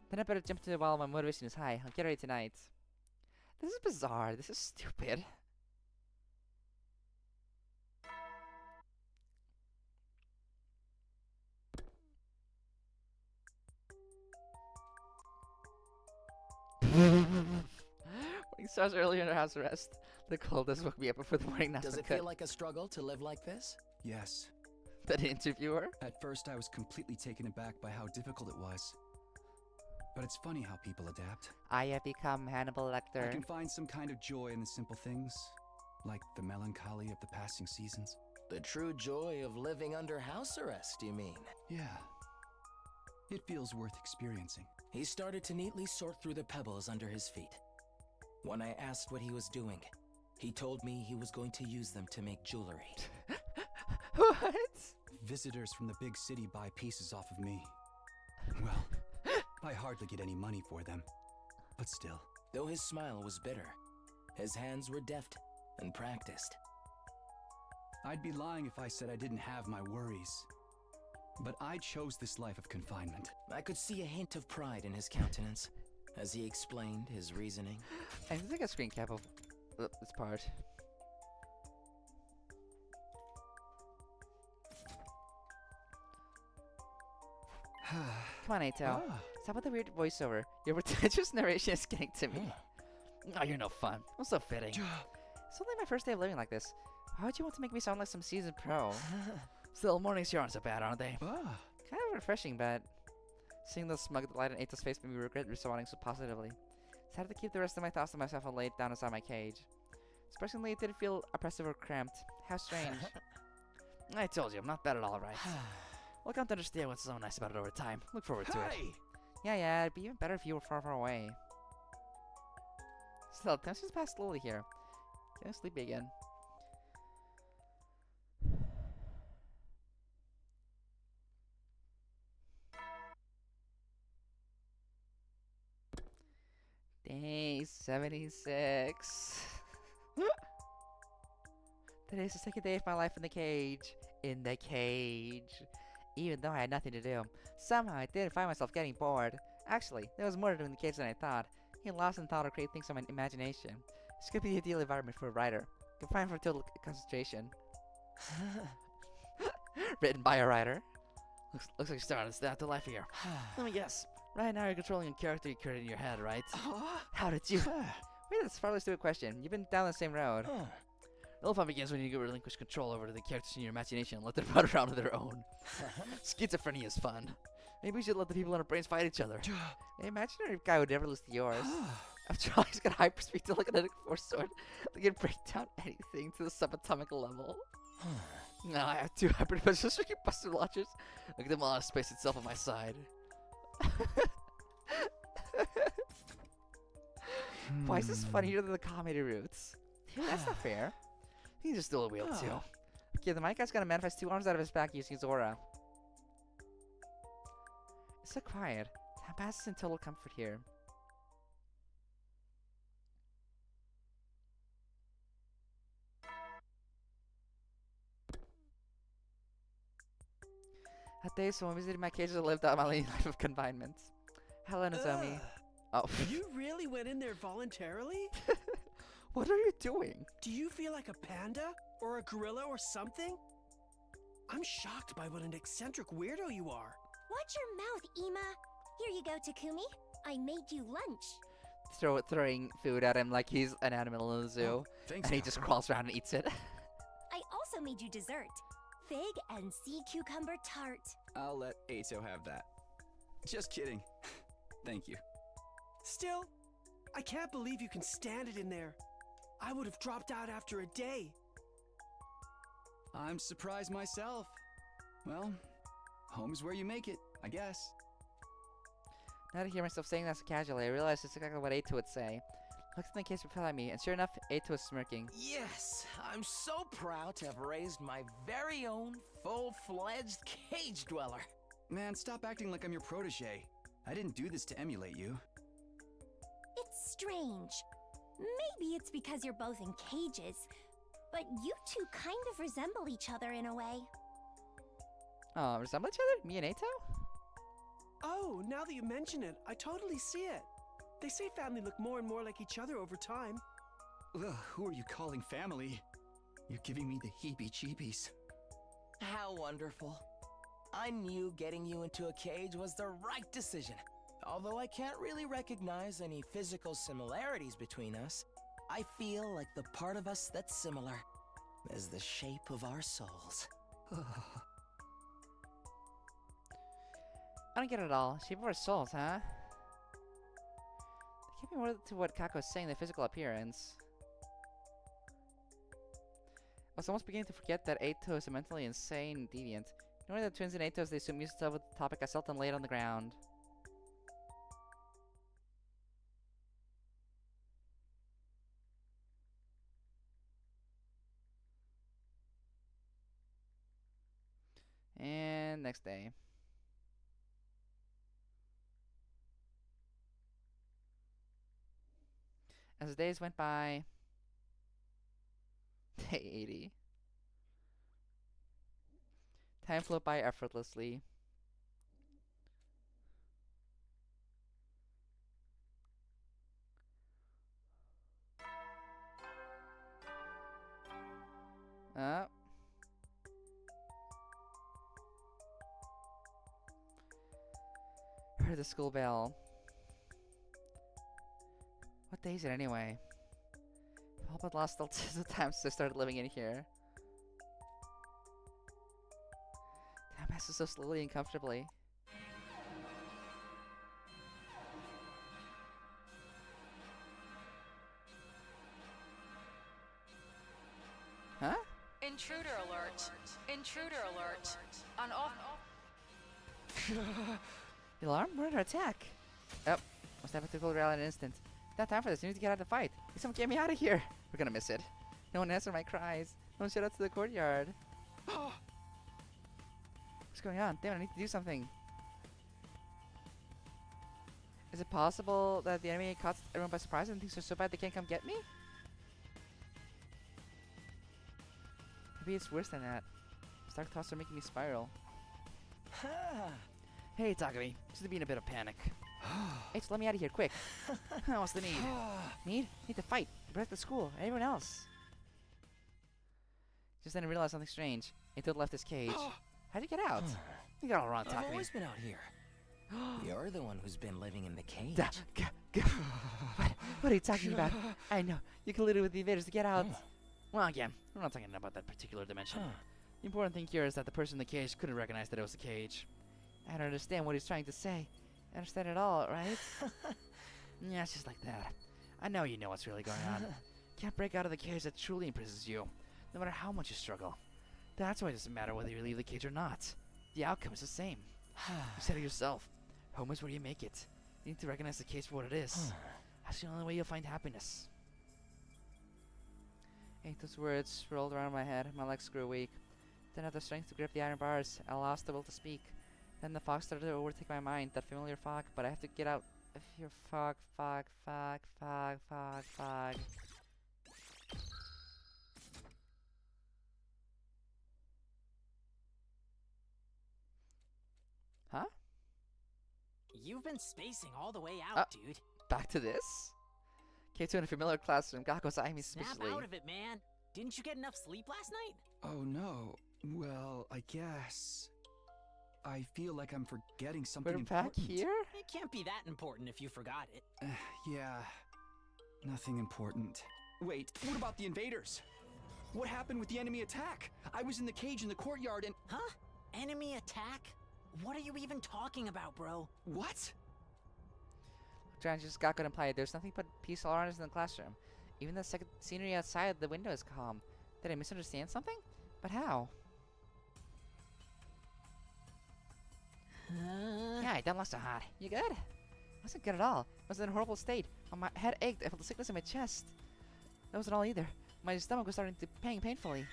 Then I better jump into it while my motivation is high. I'll get ready tonight. This is bizarre. This is stupid. Morning starts early under house arrest. The cold does woke me up before the morning Does it feel like a struggle to live like this? Yes. That interviewer? At first, I was completely taken aback by how difficult it was. But it's funny how people adapt. I have become Hannibal Lecter. I can find some kind of joy in the simple things, like the melancholy of the passing seasons. The true joy of living under house arrest, you mean? Yeah. It feels worth experiencing. He started to neatly sort through the pebbles under his feet. When I asked what he was doing, he told me he was going to use them to make jewelry. What? Visitors from the big city buy pieces off of me. Well, I hardly get any money for them, but still. Though his smile was bitter, his hands were deft and practiced. I'd be lying if I said I didn't have my worries. But I chose this life of confinement. I could see a hint of pride in his countenance as he explained his reasoning. I need to take a screen cap of this part. Come on, Eito. Stop with the weird voiceover. Your pretentious narration is getting to me. Oh, you're no fun. I'm so fitting. It's only my first day of living like this. Why would you want to make me sound like some seasoned pro? Still, mornings here aren't so bad, aren't they? Kind of refreshing, but seeing the smug delight on Ato's face made me regret responding so positively. Decided to keep the rest of my thoughts to myself and laid down inside my cage. Surprisingly, it didn't feel oppressive or cramped. How strange. I told you, I'm not bad at all, right? We'll come to understand what's so nice about it over time. Look forward to it. Yeah, it'd be even better if you were far, far away. Still, time seems to pass slowly here. Getting sleepy again. Day 76. Today's the second day of my life in the cage. In the cage. Even though I had nothing to do. Somehow I did find myself getting bored. Actually, there was more to do in the cage than I thought. Getting lost in thought or create things from my imagination. This could be the ideal environment for a writer. Confined for total concentration. Written by a writer. Looks like you're starting to snap to life here. Let me guess. Right now you're controlling a character you created in your head, right? How did you? Wait, that's probably a stupid question. You've been down the same road. Real fun begins when you relinquish control over the characters in your imagination and let them run around on their own. Schizophrenia is fun. Maybe we should let the people in our brains fight each other. An imaginary guy would never lose to yours. After all, he's got hyperspeed to look at a force sword that can break down anything to the subatomic level. Now I have 2 hyper-dimensional buster launchers. Look at them all out of space itself on my side. Why is this funnier than the comedy roots? That's not fair. He can just steal a wheel too. Okay, the Might Guy's gonna manifest 2 arms out of his back using his aura. It's so quiet. Time passes in total comfort here. That day, someone visited my cage and lived out my life of confinement. Hello, Nozomi. Oh. You really went in there voluntarily? What are you doing? Do you feel like a panda? Or a gorilla or something? I'm shocked by what an eccentric weirdo you are. Watch your mouth, Ima. Here you go, Takumi. I made you lunch. Throwing food at him like he's an animal in the zoo. Thanks, and he just crawls around and eats it. I also made you dessert. Fig and sea cucumber tart. I'll let Ato have that. Just kidding. Thank you. Still, I can't believe you can stand it in there. I would have dropped out after a day. I'm surprised myself. Well, home's where you make it, I guess. Now to hear myself saying that so casually, I realized it's exactly what Ato would say. Looked in the case beside me, and sure enough, Ato was smirking. Yes, I'm so proud to have raised my very own full-fledged cage dweller. Man, stop acting like I'm your protege. I didn't do this to emulate you. It's strange. Maybe it's because you're both in cages, but you two kind of resemble each other in a way. Oh, resemble each other? Me and Ato? Oh, now that you mention it, I totally see it. They say family look more and more like each other over time. Ugh, who are you calling family? You're giving me the heebie-jeebies. How wonderful. I knew getting you into a cage was the right decision. Although I can't really recognize any physical similarities between us, I feel like the part of us that's similar is the shape of our souls. I don't get it at all. Shape of our souls, huh? That can't be more to what Kako's saying than physical appearance. I was almost beginning to forget that Ato is a mentally insane deviant. Knowing that twins and Atos, they assume music stuff with the topic, I seldom laid on the ground. And next day. As the days went by, day 80. Time flew by effortlessly. Heard the school bell. What day is it anyway? I've all but lost the time since I started living in here. passes so slowly and comfortably. Huh? Intruder alert. Intruder alert. On off. The alarm? We're under attack. Oh, must have to cold rally in an instant. Not time for this. We need to get out of the fight. Please someone get me out of here. We're gonna miss it. No one answered my cries. No one showed up to the courtyard. What's going on? Damn, I need to do something. Is it possible that the enemy caught everyone by surprise and things are so bad they can't come get me? Maybe it's worse than that. Dark thoughts are making me spiral. Hey, Takumi. Seems to be in a bit of panic. Hey, so let me out of here, quick. What's the need? Need? Need to fight. Protect the school. And everyone else. Just then I realized something strange. Ato left his cage. How'd you get out? You got all wrong, Takumi. I've always been out here. You're the one who's been living in the cage. What are you talking about? I know. You colluded with the invaders to get out. Well, again, we're not talking about that particular dimension. The important thing here is that the person in the cage couldn't recognize that it was a cage. I don't understand what he's trying to say. I understand it all, right? Yeah, it's just like that. I know you know what's really going on. Can't break out of the cage that truly imprisons you, no matter how much you struggle. That's why it doesn't matter whether you leave the cage or not. The outcome is the same. You said it yourself. Home is where you make it. You need to recognize the cage for what it is. That's the only way you'll find happiness. Those words rolled around my head. My legs grew weak. Didn't have the strength to grip the iron bars. I lost the will to speak. Then the fog started to overtake my mind. That familiar fog. But I have to get out of here. Fog. Huh? You've been spacing all the way out, dude. Back to this? Came to in a familiar classroom. Gako's eyeing me Snap suspiciously. out of it, man. Didn't you get enough sleep last night? Oh no. Well, I guess. I feel like I'm forgetting something We're back important. here? It can't be that important if you forgot it. Yeah. Nothing important. Wait, what about the invaders? What happened with the enemy attack? I was in the cage in the courtyard and... Huh? Enemy attack? What are you even talking about, bro? What? Trying just Gakko implied there's nothing but peace all around us in the classroom. Even the second scenery outside the window is calm. Did I misunderstand something? But how? Yeah, I done lost a heart. You good? I wasn't good at all. I was in a horrible state. My head ached. I felt a sickness in my chest. That wasn't all either. My stomach was starting to pang painfully.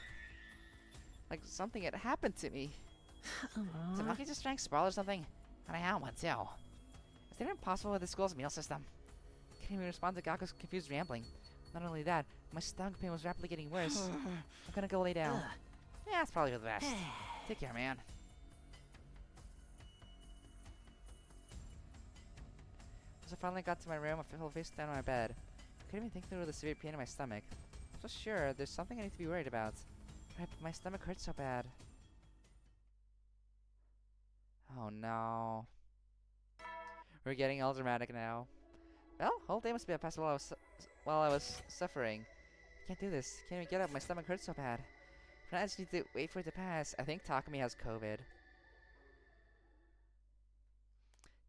Like something had happened to me. Did Maki just drank Sprawl or something? And I had one too. Is that impossible with the school's meal system? I couldn't even respond to Gakko's confused rambling. Not only that, my stomach pain was rapidly getting worse. I'm gonna go lay down. Yeah, that's probably for the best. Take care, man. As I finally got to my room, I fell face down on my bed. I couldn't even think through the severe pain in my stomach. I'm so sure there's something I need to be worried about. Right, but my stomach hurts so bad. Oh no. We're getting all dramatic now. Well, whole day must be passed while I was suffering. Can't do this. Can't even get up. My stomach hurts so bad. I just need to wait for it to pass. I think Takumi has COVID.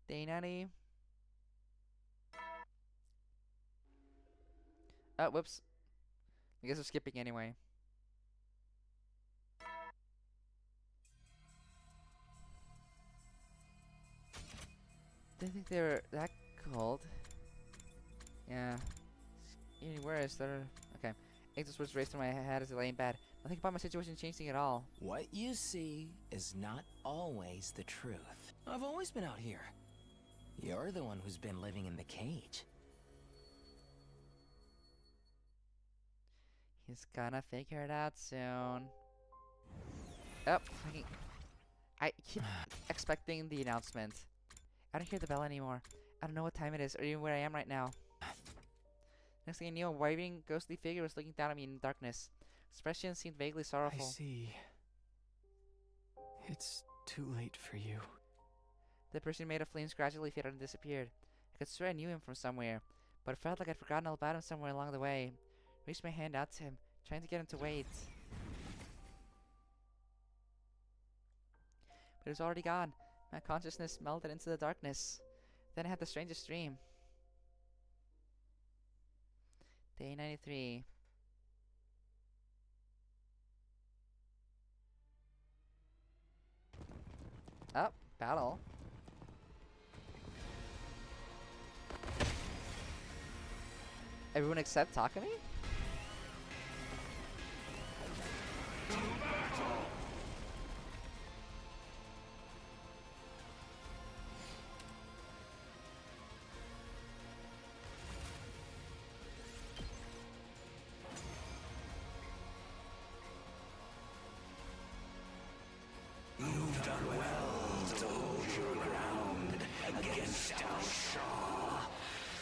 Day 90. Oh, whoops. I guess we're skipping anyway. Didn't think they were that cold. Yeah. Even worse, they're... Okay. Exos was raced through my head as I lay in bed. Nothing about my situation changing at all. What you see is not always the truth. I've always been out here. You're the one who's been living in the cage. He's gonna figure it out soon. Oh, I keep expecting the announcement. I don't hear the bell anymore. I don't know what time it is or even where I am right now. Next thing I knew, a waving, ghostly figure was looking down at me in the darkness. Expression seemed vaguely sorrowful. I see. It's too late for you. The person made of flames gradually faded and disappeared. I could swear I knew him from somewhere, but it felt like I'd forgotten all about him somewhere along the way. I reached my hand out to him, trying to get him to wait. But it was already gone. My consciousness melted into the darkness. Then I had the strangest dream. Day 93. Oh, battle. Everyone except Takumi? You've done well to hold your ground against Al Shah,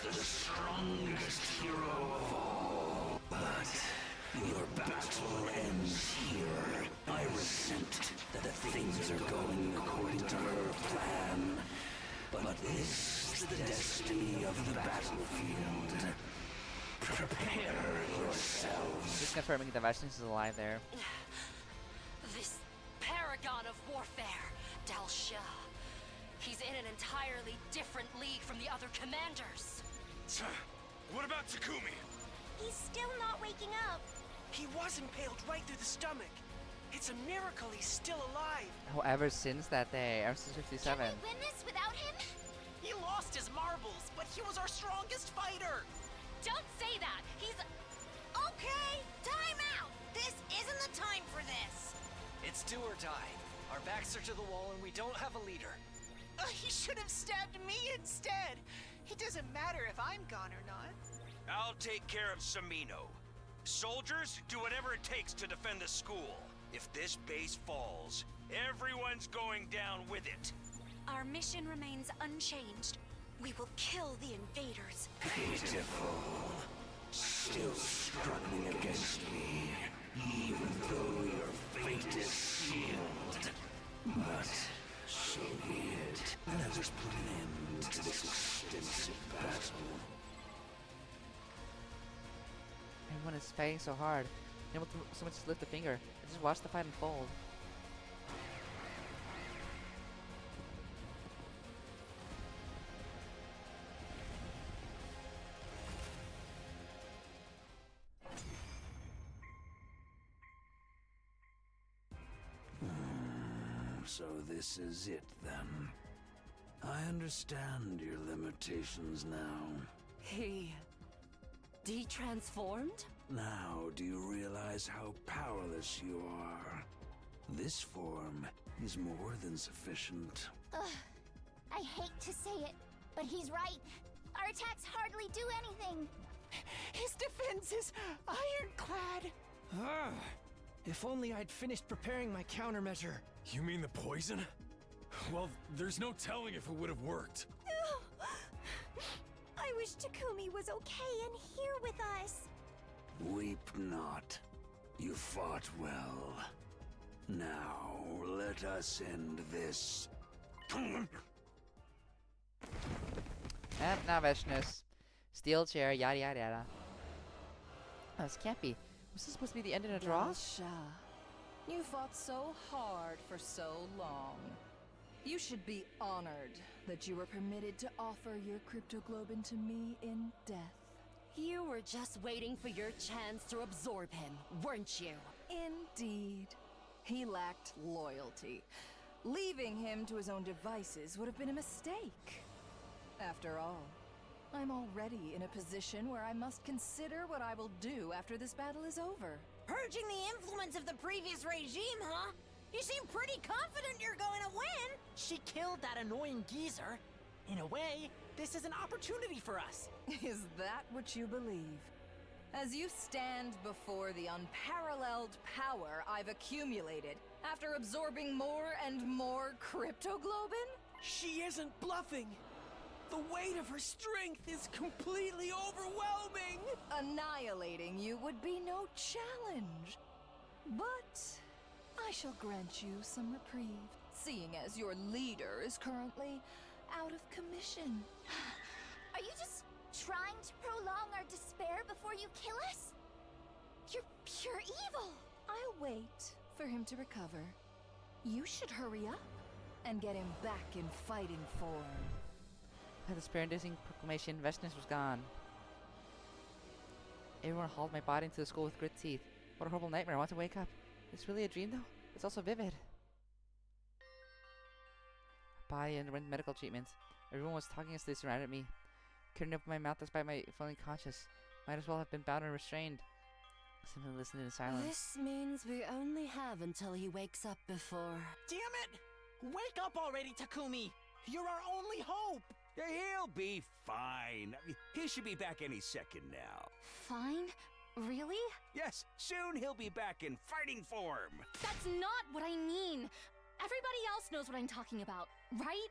the strongest hero of all. But your battle ends here. I resent that things are going according to her plan. But this is the destiny of the battlefield. Prepare yourselves. Just confirming the Vashnis is alive there. This paragon of warfare, Dal Shah. He's in an entirely different league from the other commanders. What about Takumi? He's still not waking up. He was impaled right through the stomach. It's a miracle he's still alive. However, since that day, ever since 57. Can we win this without him? He lost his marbles, but he was our strongest fighter. Don't say that! He's... Okay, time out! This isn't the time for this! It's do or die. Our backs are to the wall and we don't have a leader. He should have stabbed me instead. It doesn't matter if I'm gone or not. I'll take care of Samino. Soldiers, do whatever it takes to defend the school. If this base falls, everyone's going down with it. Our mission remains unchanged. We will kill the invaders. Pitiful. Still struggling against me, even though your fate is sealed. But so be it. Let us put an end to this extensive battle. Everyone is fighting so hard. Able to so much to lift a finger. I just watch the fight unfold. So this is it then. I understand your limitations now. He... detransformed? Now do you realize how powerless you are? This form is more than sufficient. Ugh. I hate to say it, but he's right. Our attacks hardly do anything. His defense is ironclad. If only I'd finished preparing my countermeasure. You mean the poison? Well, there's no telling if it would have worked. I wish Takumi was okay and here with us. Weep not. You fought well. Now, let us end this. And now Vashnis. Steel chair, yada yada yada. Oh, this can't be. Was this supposed to be the end in a draw? Dal Shah, you fought so hard for so long. You should be honored that you were permitted to offer your cryptoglobin to me in death. You were just waiting for your chance to absorb him, weren't you? Indeed. He lacked loyalty. Leaving him to his own devices would have been a mistake. After all, I'm already in a position where I must consider what I will do after this battle is over. Purging the influence of the previous regime, huh? You seem pretty confident you're going to win. She killed that annoying geezer. In a way, this is an opportunity for us. Is that what you believe? As you stand before the unparalleled power I've accumulated after absorbing more and more cryptoglobin? She isn't bluffing. The weight of her strength is completely overwhelming. Annihilating you would be no challenge. But I shall grant you some reprieve, seeing as your leader is currently out of commission. Are you just trying to prolong our despair before you kill us? You're pure evil. I'll wait for him to recover. You should hurry up. and get him back in fighting form. By the spirit-inducing proclamation, Veshness was gone. Everyone hauled my body into the school with grit teeth. What a horrible nightmare. I want to wake up. It's really a dream, though? It's also vivid. My body underwent medical treatment. Everyone was talking as they surrounded me. Couldn't open my mouth despite my feeling conscious. Might as well have been bound and restrained. Simply listened in silence. This means we only have until he wakes up before. Damn it! Wake up already, Takumi! You're our only hope! Yeah, he'll be fine. He should be back any second now. Fine? Really? Yes, soon he'll be back in fighting form. That's not what I mean. Everybody else knows what I'm talking about, right?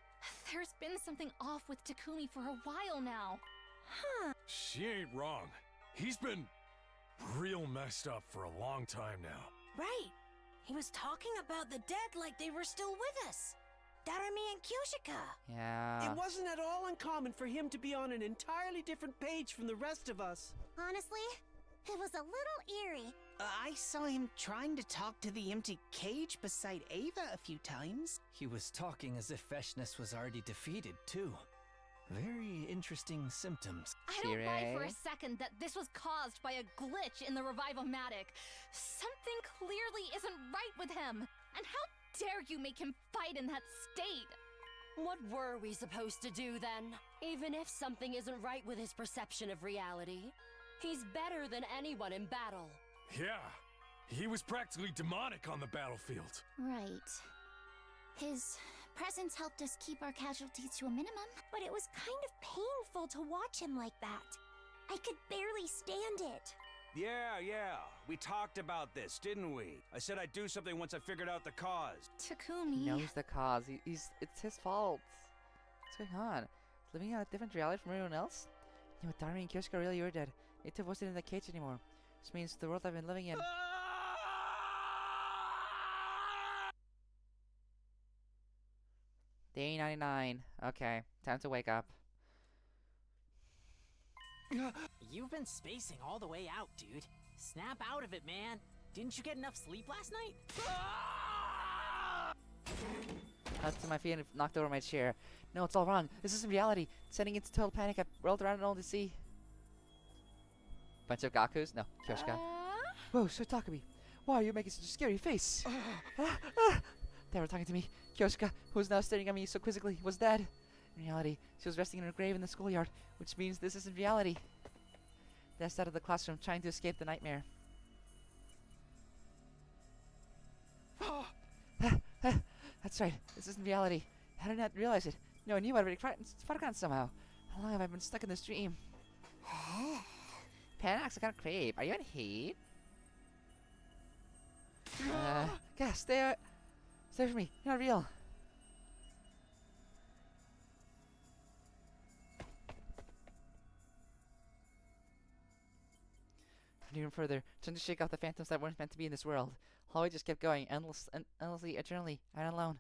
There's been something off with Takumi for a while now. Huh. She ain't wrong. He's been real messed up for a long time now. Right. He was talking about the dead like they were still with us. Darami and Kyoshika. Yeah. It wasn't at all uncommon for him to be on an entirely different page from the rest of us. Honestly, it was a little eerie. I saw him trying to talk to the empty cage beside Ava a few times. He was talking as if Veshness was already defeated, too. Very interesting symptoms. I don't buy for a second that this was caused by a glitch in the Revive-O-Matic. Something clearly isn't right with him. And how dare you make him fight in that state? What were we supposed to do then? Even if something isn't right with his perception of reality, he's better than anyone in battle. Yeah, he was practically demonic on the battlefield. Right. His presence helped us keep our casualties to a minimum. But it was kind of painful to watch him like that. I could barely stand it. Yeah. We talked about this, didn't we? I said I'd do something once I figured out the cause. Takumi. He knows the cause. It's his fault. What's going on? Living in a different reality from everyone else? You know, Darami and Kyoshika really were dead. Native wasn't in the cage anymore. This means the world I've been living in. Day 99. Okay, time to wake up. You've been spacing all the way out, dude. Snap out of it, man. Didn't you get enough sleep last night? Cut to my feet and knocked over my chair. No, it's all wrong. This isn't reality. Sending into total panic. I rolled around and all to see. Bunch of Gakus? No, Kyoshika. Whoa, so Takumi. Why are you making such a scary face? They were talking to me. Kyoshika, who was now staring at me so quizzically, was dead. In reality, she was resting in her grave in the schoolyard, which means this isn't reality. Dashed out of the classroom, trying to escape the nightmare. That's right, this isn't reality. How did I not realize it? No, I knew I'd already forgotten somehow. How long have I been stuck in this dream? Panax, I got a crepe. Are you in heat? Guys, stay from me. You're not real. And even further, trying to shake off the phantoms that weren't meant to be in this world. Chloe just kept going, endlessly, eternally, and alone.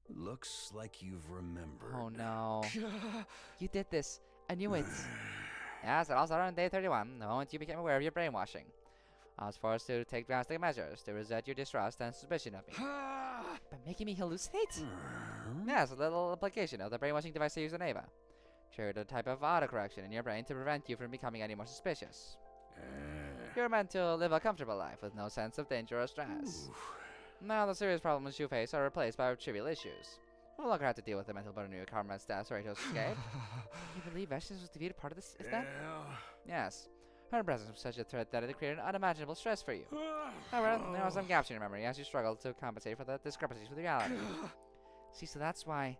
Looks like you've remembered. Oh no. You did this. I knew it. Yes, it all started on day 31, the moment you became aware of your brainwashing. I was forced to take drastic measures to reset your distrust and suspicion of me. By making me hallucinate? Yes, a little application of the brainwashing device I used on Ava. Triggered a type of autocorrection in your brain to prevent you from becoming any more suspicious. You're meant to live a comfortable life with no sense of danger or stress. Now the serious problems you face are replaced by trivial issues. No longer have to deal with the mental burden your karma stats or to escape. Can you believe Veshness was defeated part of this? Is that? Yes. Her presence was such a threat that it created unimaginable stress for you. However, there are some gaps in your memory as you struggle to compensate for the discrepancies with reality. See, so that's why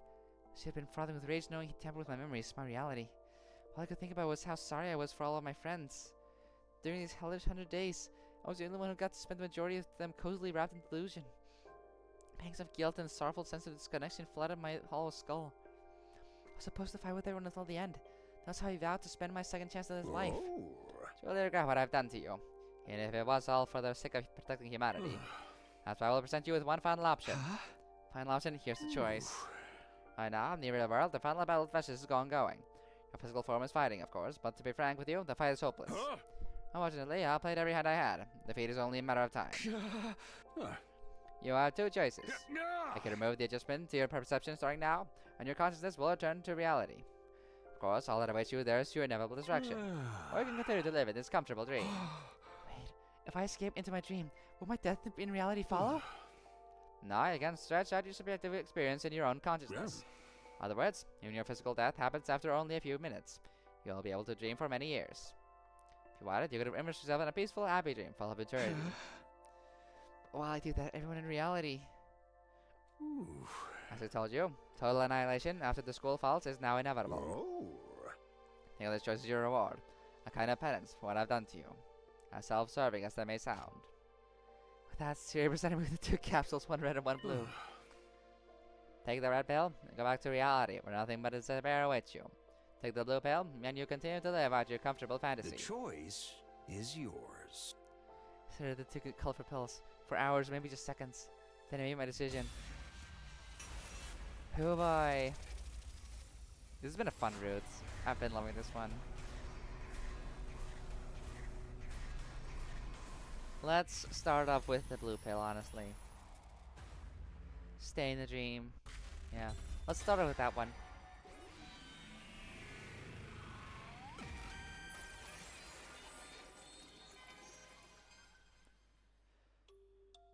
she had been frothing with rage knowing he tampered with my memories, my reality. All I could think about was how sorry I was for all of my friends. During these hellish 100 days, I was the only one who got to spend the majority of them cozily wrapped in delusion. Pangs of guilt and sorrowful sense of disconnection flooded my hollow skull. I was supposed to fight with everyone until the end. That's how he vowed to spend my second chance in his life. Surely regret what I've done to you. And if it was all for the sake of protecting humanity, that's why I will present you with one final option. Final option, here's the choice. Right now, in the real world, the final battle of Veshness is ongoing. Your physical form is fighting, of course, but to be frank with you, the fight is hopeless. Unfortunately, I played every hand I had. Defeat is only a matter of time. You have two choices. I can remove the adjustment to your perception starting now, and your consciousness will return to reality. Of course, all that awaits you there is your inevitable destruction. Or you can continue to live in this comfortable dream. Wait, if I escape into my dream, will my death in reality follow? No, you can stretch out your subjective experience in your own consciousness. In other words, even your physical death happens after only a few minutes. You'll be able to dream for many years. If you wanted, you could have immersed yourself in a peaceful, happy dream full of eternity. While I do that, everyone in reality. As I told you, total annihilation after the school falls is now inevitable. Think of this choice as your reward, a kind of penance for what I've done to you, as self-serving as that may sound. With that, Siri presented me with the two capsules, one red and one blue. Take the red pill and go back to reality, where nothing but despair awaits you. Take the blue pill, and you continue to live out your comfortable fantasy. The choice is yours. Sir, the two colorful pills for hours, maybe just seconds. Then I made my decision. Oh boy. This has been a fun route. I've been loving this one. Let's start off with the blue pill, honestly. Stay in the dream. Yeah. Let's start off with that one.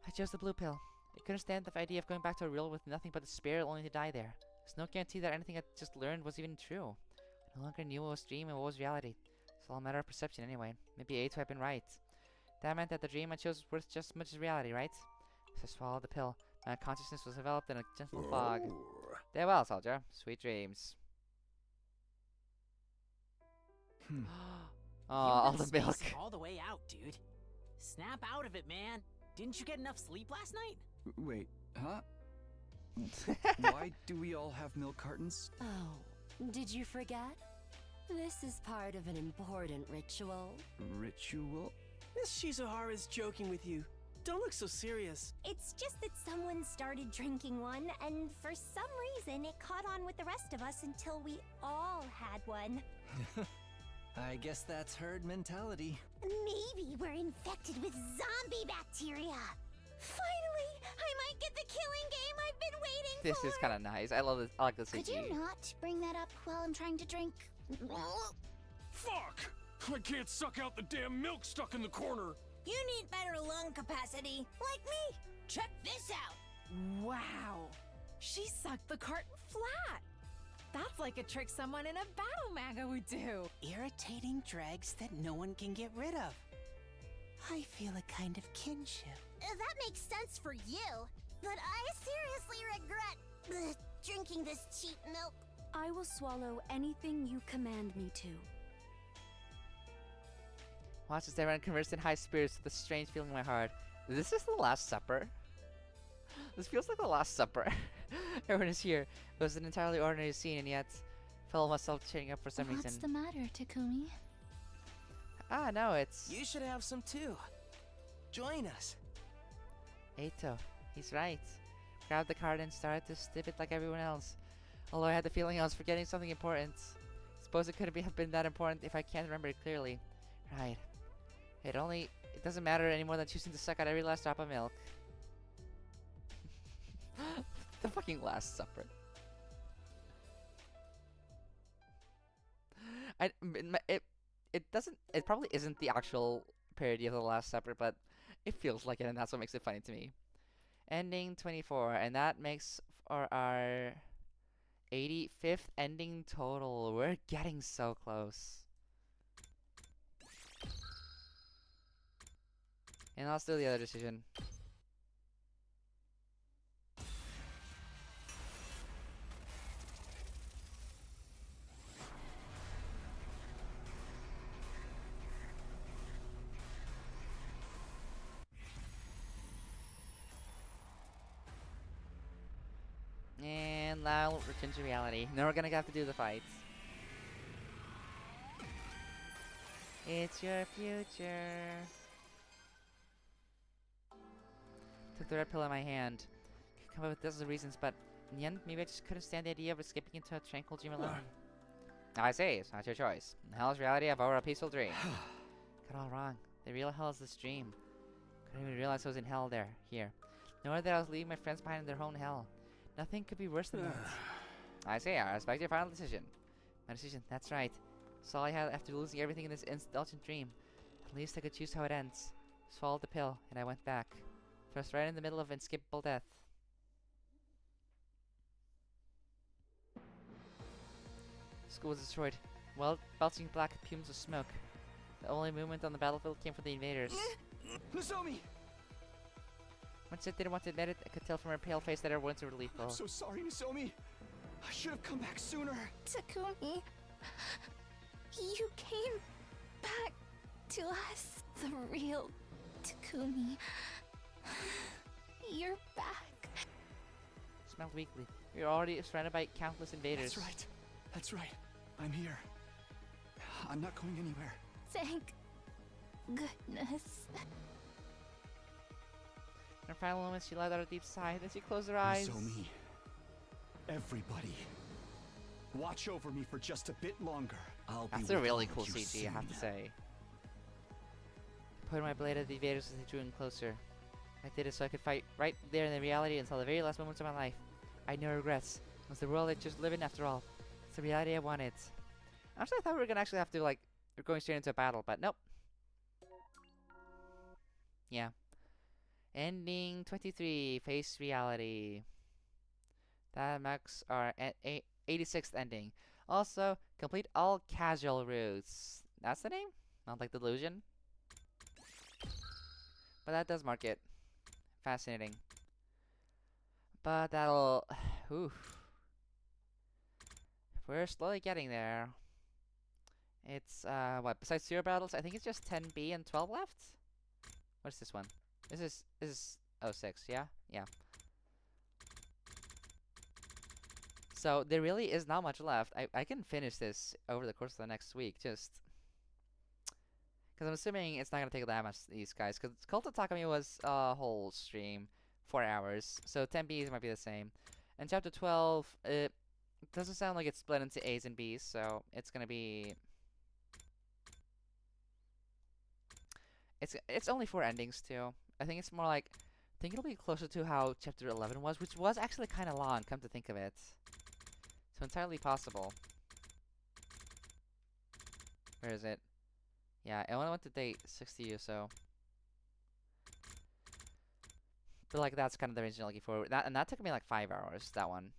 I chose the blue pill. I couldn't stand the idea of going back to a world with nothing but despair, only to die there. There's no guarantee that anything I just learned was even true. I no longer knew what was dream and what was reality. It's all a matter of perception anyway. Maybe A2 had been right. That meant that the dream I chose was worth just as much as reality, right? So I swallowed the pill. My consciousness was enveloped in a gentle fog. Stay well, soldier. Sweet dreams. Oh, all the milk. All the way out, dude. Snap out of it, man. Didn't you get enough sleep last night? Wait, huh? Why do we all have milk cartons? Oh, did you forget? This is part of an important ritual. Ritual? Miss Shizuhara's joking with you. Don't look so serious. It's just that someone started drinking one, and for some reason it caught on with the rest of us until we all had one. I guess that's herd mentality. Maybe we're infected with zombie bacteria. Finally, I might get the killing game I've been waiting for. This is kind of nice. I love this. I like this. Could you not bring that up while I'm trying to drink? Fuck! I can't suck out the damn milk stuck in the corner. You need better lung capacity, like me. Check this out. Wow. She sucked the carton flat. That's like a trick someone in a battle manga would do. Irritating dregs that no one can get rid of. I feel a kind of kinship. That makes sense for you, but I seriously regret drinking this cheap milk. I will swallow anything you command me to. Watch as everyone converse in high spirits with a strange feeling in my heart. This is the Last Supper. This feels like the Last Supper. Everyone is here. It was an entirely ordinary scene, and yet felt myself cheering up for some reason. What's the matter, Takumi? Ah, no, it's... You should have some too. Join us. Eito, he's right. Grabbed the card and started to sip it like everyone else. Although I had the feeling I was forgetting something important. Suppose it couldn't have been that important if I can't remember it clearly. Right. It doesn't matter any more than choosing to suck out every last drop of milk. The fucking Last Supper. It probably isn't the actual parody of the Last Supper, but it feels like it, and that's what makes it funny to me. Ending 24, and that makes for our 85th ending total. We're getting so close. And let's do the other decision. And now return to reality. Now we're gonna have to do the fights. It's your future. Took the red pill in my hand. Could come up with dozens of reasons, but in the end, maybe I just couldn't stand the idea of escaping into a tranquil dream alone. Now I say, it's not your choice. In hell's reality of over a peaceful dream. Got all wrong. The real hell is this dream. Couldn't even realize I was in hell here. Nor that I was leaving my friends behind in their own hell. Nothing could be worse than that. I say, I respect your final decision. My decision, that's right. It's all I had after losing everything in this indulgent dream. At least I could choose how it ends. Swallowed the pill, and I went back. Thrust right in the middle of inescapable death. School was destroyed. Well, belching black fumes of smoke. The only movement on the battlefield came from the invaders. Nozomi! When Sid didn't want to admit it, I could tell from her pale face that her wounds were lethal. I'm so sorry, Nozomi. I should have come back sooner. Takumi, you came back to us. The real Takumi. You're back. Smelled weakly. We were already surrounded by countless invaders. That's right. That's right. I'm here. I'm not going anywhere. Thank goodness. In her final moments, she let out a deep sigh, then she closed her eyes. Nozomi. Everybody. Watch over me for just a bit longer. That's a really cool CG, I have to say. I pointed my blade at the invaders as they drew in closer. I did it so I could fight right there in the reality until the very last moments of my life. I had no regrets. It was the world I just lived in after all. It's the reality I wanted. Actually, I thought we were gonna actually have to, like, we're going straight into a battle, but nope. Yeah. Ending 23, face reality. That marks our 86th ending. Also, complete all casual routes. That's the name? Not like Delusion? But that does mark it. Fascinating. But that'll... Oof. We're slowly getting there. It's, what, besides 0 battles, I think it's just 10B and 12 left? What's this one? This is 06, yeah? Yeah. So, there really is not much left. I can finish this over the course of the next week, just... Because I'm assuming it's not going to take that much, these guys. Because Cult of Takumi was a whole stream, 4 hours. So 10Bs might be the same. And Chapter 12, it doesn't sound like it's split into A's and B's. So it's going to be... It's only 4 endings, too. I think it's more like... I think it'll be closer to how Chapter 11 was, which was actually kind of long, come to think of it. So entirely possible. Where is it? Yeah, I only went to day 60 or so. But like that's kind of the range I'm looking for. And that took me like 5 hours, that one.